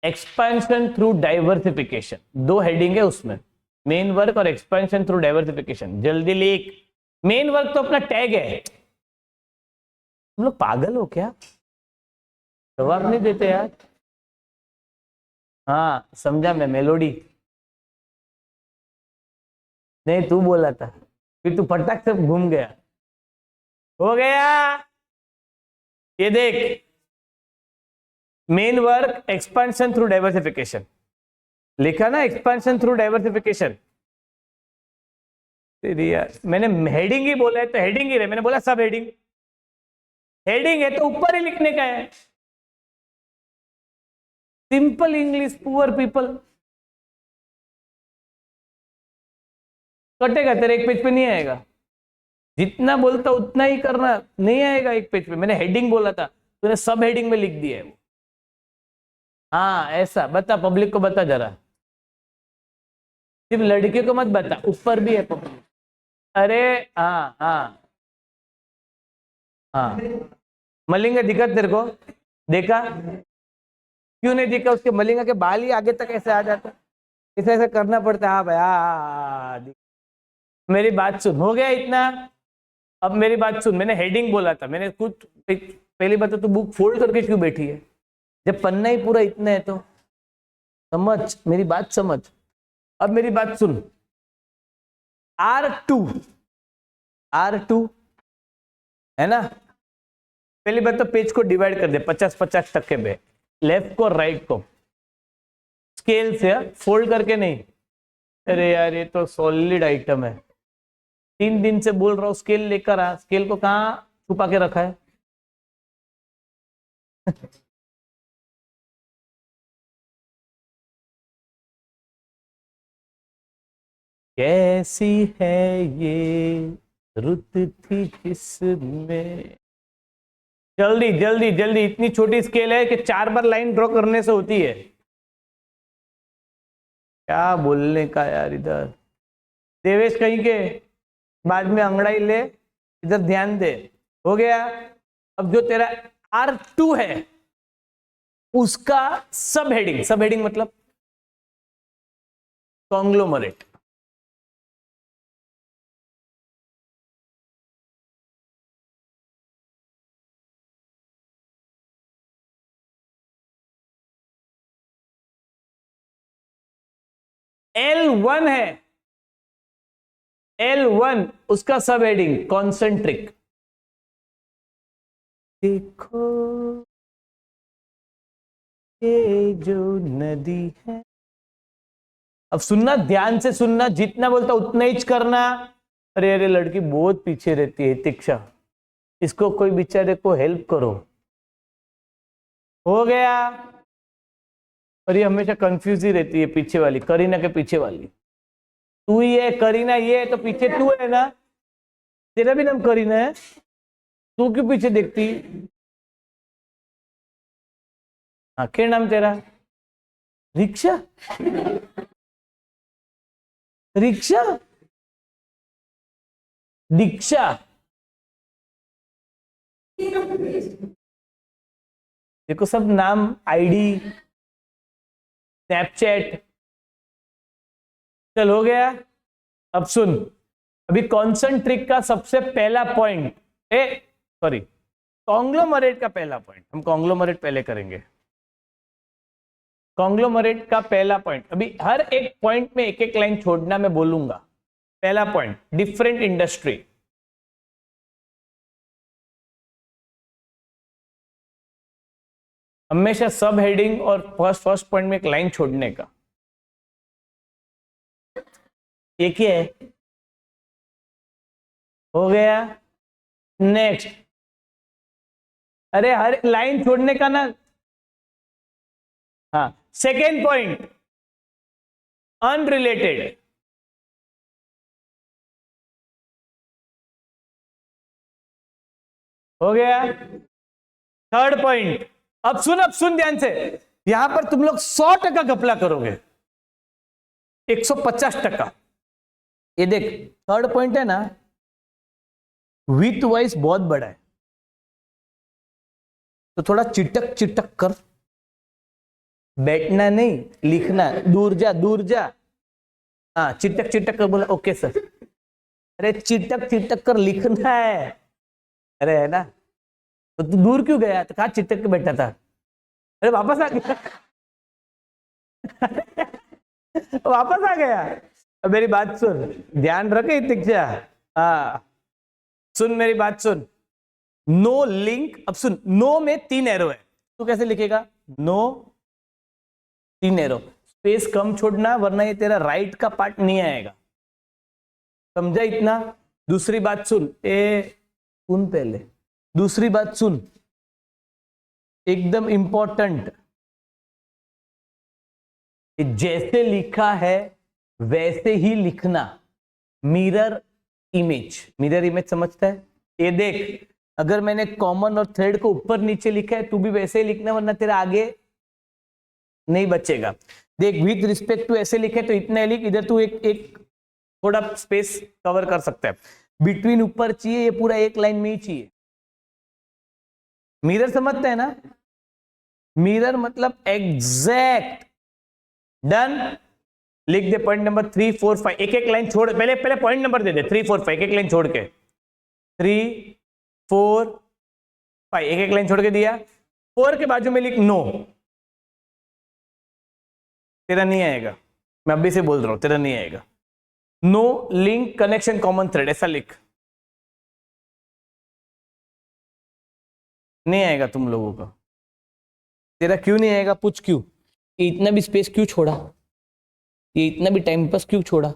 एक्सपेंशन थ्रू डाइवर्सिफिकेशन। 2 हेडिंग है उसमें, मेन वर्क और एक्सपेंशन थ्रू डाइवर्सिफिकेशन। जल्दी लिख। मेन वर्क तो अपना टैग है। तुम लोग पागल हो क्या? जवाब नहीं देते यार। हाँ समझा मैं, मेलोडी। नहीं तू बोला था, फिर तू फटाक से घूम गया। हो गया। ये देख, main work expansion through diversification लिखा ना, एक्सपेंशन थ्रू डाइवर्सिफिकेशन। यार मैंने हेडिंग ही बोला है तो हेडिंग ही रहे। मैंने बोला सब हेडिंग, हेडिंग है तो ऊपर ही लिखने का है। Simple English, poor people. कटेगा तेरे एक पेज पे नहीं आएगा। जितना बोलता उतना ही करना, नहीं आएगा एक पेज पे। मैंने हेडिंग बोला था, तूने सब हेडिंग में लिख दिया है वो। हाँ ऐसा बता, पब्लिक को बता जरा, सिर्फ लड़कियों को मत बता, ऊपर भी है पब्लिक। अरे हाँ हाँ हाँ, मलिंगा दिखा तेरे को? देखा? क्यों नहीं दिखा? उसके मलिंगा के बाल ही आगे तक ऐसे आ जाते, ऐसे ऐसे करना पड़ता है। हाँ भाई हाँ, मेरी बात सुन, हो गया इतना? अब मेरी बात सुन, मैंने हेडिंग बोला था, मैंने कुछ पहली बात तो बुक फोल्ड करके क्यों बैठी है जब पन्ना ही पूरा इतना है तो? समझ मेरी बात, समझ। अब मेरी बात सुन, R2 है ना? पहली बात तो पेज को डिवाइड कर दे 50-50% में, लेफ्ट को राइट को, स्केल से, फोल्ड करके नहीं। अरे यार ये तो सॉलिड आइटम है, 3 दिन से बोल रहा हूँ स्केल लेकर आ, स्केल को कहाँ छुपा के रखा है? कैसी है ये रुत थी जिसमें, जल्दी जल्दी जल्दी, इतनी छोटी स्केल है कि 4 बार लाइन ड्रॉ करने से होती है। क्या बोलने का यार, इधर देवेश कहीं के, बाद में अंगड़ाई ले, इधर ध्यान दे। हो गया? अब जो तेरा R2 है उसका सब हेडिंग मतलब कॉन्ग्लोमरेट। L1 है, L1 उसका सब हेडिंग कॉन्सेंट्रिक। देखो ये जो नदी है, अब सुनना, ध्यान से सुनना, जितना बोलता उतना ही करना। अरे अरे लड़की बहुत पीछे रहती है दीक्षा, इसको कोई बेचारे को हेल्प करो। हो गया? और ये हमेशा कंफ्यूज ही रहती है, पीछे वाली करीना के पीछे वाली तू ही है, करीना ये है तो पीछे तू है ना, तेरा भी नाम करीना है, तू क्यों पीछे देखती? हाँ क्या नाम तेरा? रिक्शा? रिक्शा? दीक्षा? देखो सब नाम, आईडी, स्नैपचैट, चल हो गया। अब सुन, अभी कॉन्सेंट्रिक का सबसे पहला पॉइंट, सॉरी कॉन्ग्लोमरेट का पहला पॉइंट, हम कॉन्ग्लोमरेट पहले करेंगे। कॉन्ग्लोमरेट का पहला पॉइंट, अभी हर एक पॉइंट में एक एक लाइन छोड़ना मैं बोलूंगा। पहला पॉइंट, डिफरेंट इंडस्ट्री। हमेशा सब हेडिंग और फर्स्ट पॉइंट में एक लाइन छोड़ने का। एक ही है। हो गया? नेक्स्ट, अरे हर लाइन छोड़ने का ना। हाँ, सेकेंड पॉइंट, अनरिलेटेड। हो गया? थर्ड पॉइंट, अब सुन ध्यान से, यहां पर तुम लोग 100% घपला करोगे, 150%। ये देख, थर्ड पॉइंट है ना, विथ वाइज बहुत बड़ा है, तो थोड़ा चिटक चिटक कर, बैठना नहीं, लिखना, दूर जा दूर जा। हाँ चिटक चिटक कर बोला, ओके सर। अरे चिटक चिटक कर लिखना है, अरे है ना, तो तू दूर क्यों गया? तो कहा चिटक के बैठा था, अरे वापस आ गया। वापस आ गया। अब मेरी बात सुन, ध्यान रखे दीक्षा। हाँ सुन मेरी बात सुन, नो लिंक। अब सुन, नो में 3 एरो है, तो कैसे लिखेगा? नो 3 एरो, स्पेस कम छोड़ना वरना ये तेरा राइट का पार्ट नहीं आएगा, समझा इतना? दूसरी बात सुन, सुन पहले, दूसरी बात सुन, एकदम इंपॉर्टेंट, जैसे लिखा है वैसे ही लिखना, मिरर इमेज, मिरर इमेज समझता है? ये देख, अगर मैंने कॉमन और थ्रेड को ऊपर नीचे लिखा है, तू भी वैसे ही लिखना, वरना तेरा आगे नहीं बचेगा। देख, विथ रिस्पेक्ट टू ऐसे लिखे तो इतना लिख, इधर तू एक थोड़ा स्पेस कवर कर सकता है। बिटवीन ऊपर चाहिए, ये पूरा एक लाइन में ही चाहिए। मिरर समझते हैं ना? मिरर मतलब एग्जैक्ट। डन। लिख दे पॉइंट नंबर 3 4 5, एक एक लाइन छोड़, पहले पॉइंट नंबर दे दे 3 4 5, एक एक लाइन छोड़ के 3 4 5, एक एक लाइन छोड़ के दिया। 4 के बाजू में लिख नो। तेरा नहीं आएगा, मैं अभी से बोल रहा हूं, तेरा नहीं आएगा। No link connection common thread, ऐसा लिख। नहीं आएगा तुम लोगों का। तेरा क्यों नहीं आएगा? पूछ क्यों? ये इतना भी स्पेस क्यों छोड़ा? ये इतना भी टाइम पास क्यों छोड़ा?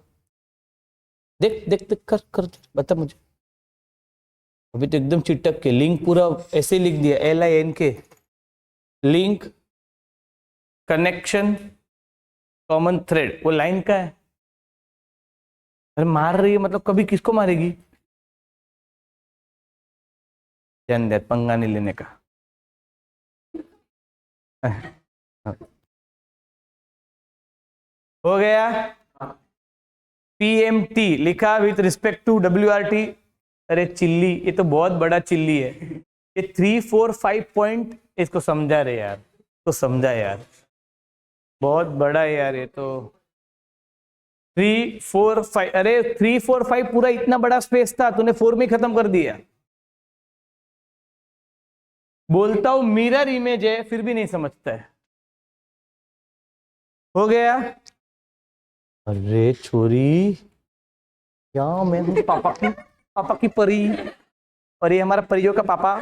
देख देख देख, कर कर बता मुझे। अभी तो एकदम चिटक के लिंक पूरा ऐसे लिख दिया, LINK, link connection common thread. वो लाइन का है। अरे मार रही है मतलब कभी किसको मारेगी? ध्यान दे, पंगा नहीं लेने का। हो गया। PMT लिखा विथ रिस्पेक्ट टू WRT। अरे चिल्ली, ये तो बहुत बड़ा चिल्ली है। ये 3 4 5 पॉइंट, इसको समझा रे यार, तो समझा यार, बहुत बड़ा है यार ये तो। 3 4 5, अरे 3 4 5 पूरा इतना बड़ा स्पेस था, तूने 4 में खत्म कर दिया। बोलता हूं मिरर इमेज है, फिर भी नहीं समझता है। हो गया। अरे छोरी, क्या मैं हूं पापा की परी, और ये हमारा परियों का पापा।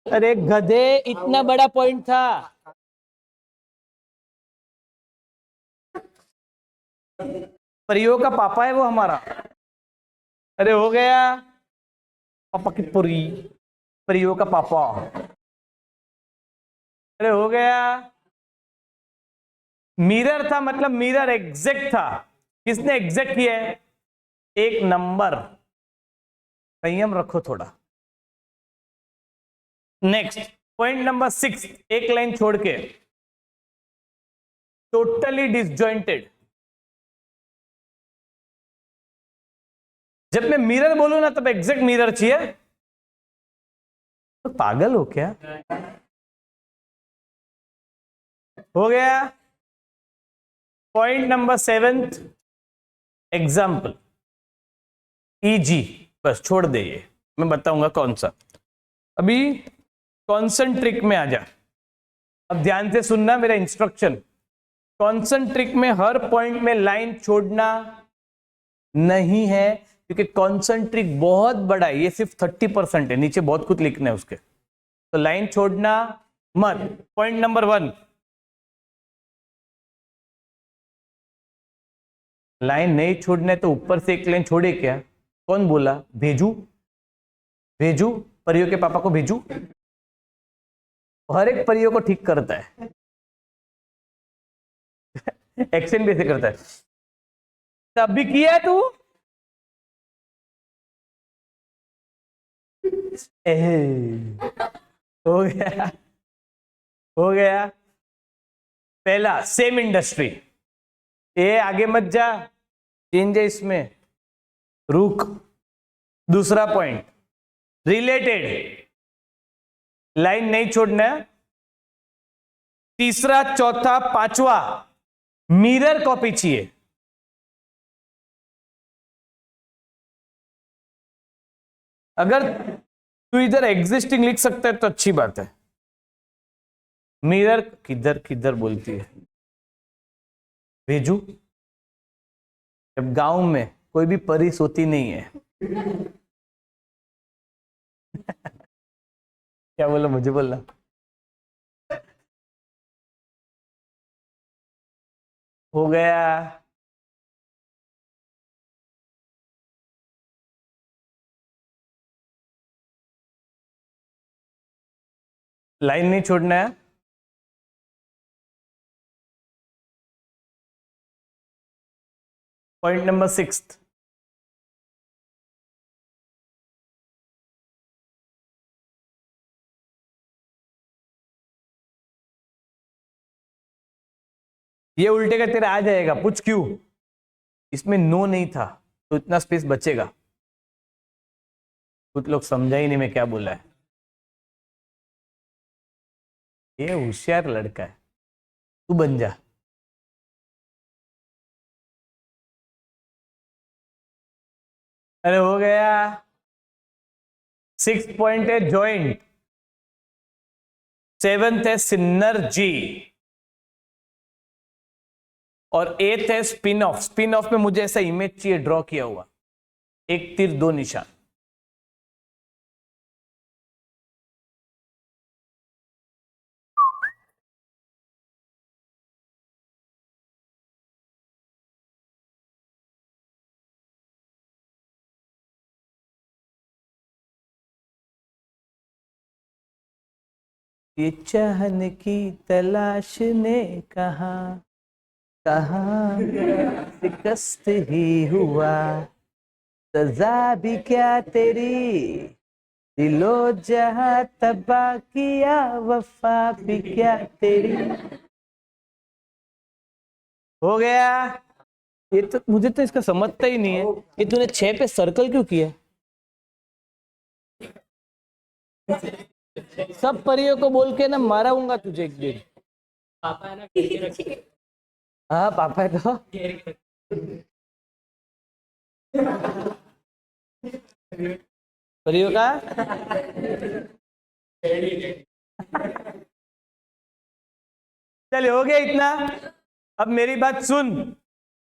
अरे गधे, इतना बड़ा पॉइंट था। परियों का पापा है वो हमारा। अरे हो गया। पापा की परी, परियों का पापा। अरे हो गया। मिरर था मतलब मिरर एग्जैक्ट था। किसने एग्जैक्ट किया है? एक नंबर। संयम रखो थोड़ा। नेक्स्ट पॉइंट नंबर 6, एक लाइन छोड़ के, टोटली डिसजॉइंटेड। जब मैं मिरर बोलूं ना, तब एग्जैक्ट मिरर चाहिए। तो पागल हो क्या? हो गया। Point number 7, example EG। बस छोड़ दे, ये मैं बताऊंगा कौन सा। अभी कॉन्सेंट्रिक में आ जा। अब ध्यान से सुनना मेरा इंस्ट्रक्शन। कॉन्सेंट्रिक में हर पॉइंट में लाइन छोड़ना नहीं है, क्योंकि कॉन्सेंट्रिक बहुत बड़ा है, ये सिर्फ 30% है, नीचे बहुत कुछ लिखना है उसके, तो लाइन छोड़ना मत। पॉइंट नंबर 1, लाइन नहीं छोड़ना है तो ऊपर से एक लाइन छोड़े क्या? कौन बोला? भेजू भेजू परियों के पापा को भेजू? हर एक परियों को ठीक करता है। एक्शन भी ऐसे करता है। तब भी किया है तू? हो गया, हो गया। पहला सेम इंडस्ट्री, ये आगे मत जा, चेंज है इसमें, रुक। दूसरा पॉइंट रिलेटेड, लाइन नहीं छोड़ना है। तीसरा, चौथा, पांचवा, मिरर कॉपी चाहिए। अगर तू इधर एग्जिस्टिंग लिख सकता है तो अच्छी बात है। मिरर किधर किधर बोलती है? भेजू? जब गांव में कोई भी परी सोती नहीं है। क्या बोला? मुझे बोलना। हो गया। लाइन नहीं छोड़ना है। पॉइंट नंबर 6, ये उल्टे का तेरा आ जाएगा, पूछ क्यों, इसमें नो नहीं था तो इतना स्पेस बचेगा। कुछ लोग समझा ही नहीं मैं क्या बोला है। ये होशियार लड़का है, तू बन जा। अरे हो गया। 6 पॉइंट है जॉइंट, 7th है सिनर्जी और 8th है स्पिन ऑफ। स्पिन ऑफ में मुझे ऐसा इमेज चाहिए ड्रॉ किया हुआ, 1 तीर 2 निशान। ये चाहने की तलाश ने कहा कहा शिकस्त ही हुआ, सजा भी क्या तेरी, दिलो जहां तबाह किया, वफा भी क्या तेरी। हो गया। ये तो मुझे तो इसका समझता ही नहीं है, ये तूने 6 पे सर्कल क्यों किया। सब परियों को बोल के ना माराऊंगा तुझे एक दिन। पापा है ना, हाँ पापा है तो परियों का चलिए हो गया इतना। अब मेरी बात सुन,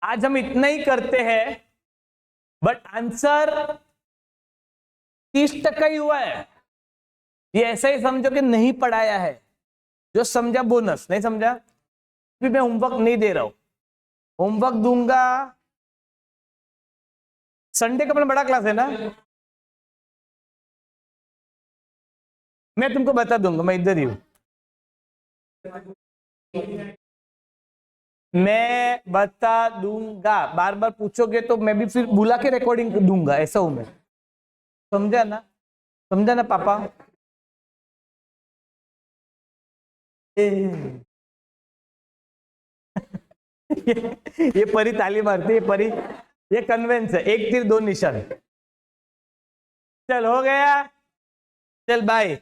आज हम इतना ही करते हैं, बट आंसर 30% ही हुआ है। ये ऐसा ही समझो कि नहीं पढ़ाया है, जो समझा बोनस, नहीं समझा फिर मैं होमवर्क नहीं दे रहा हूं। होमवर्क दूंगा संडे का, अपना बड़ा क्लास है ना, मैं तुमको बता दूंगा, मैं इधर ही हूं, मैं बता दूंगा। बार बार पूछोगे तो मैं भी फिर बुला के रिकॉर्डिंग दूंगा, ऐसा हूं मैं, समझा ना, समझा ना पापा। ये परी ताली मारती है, परी ये कन्वेंस है, 1 तीर 2 निशान। चल हो गया, चल बाय।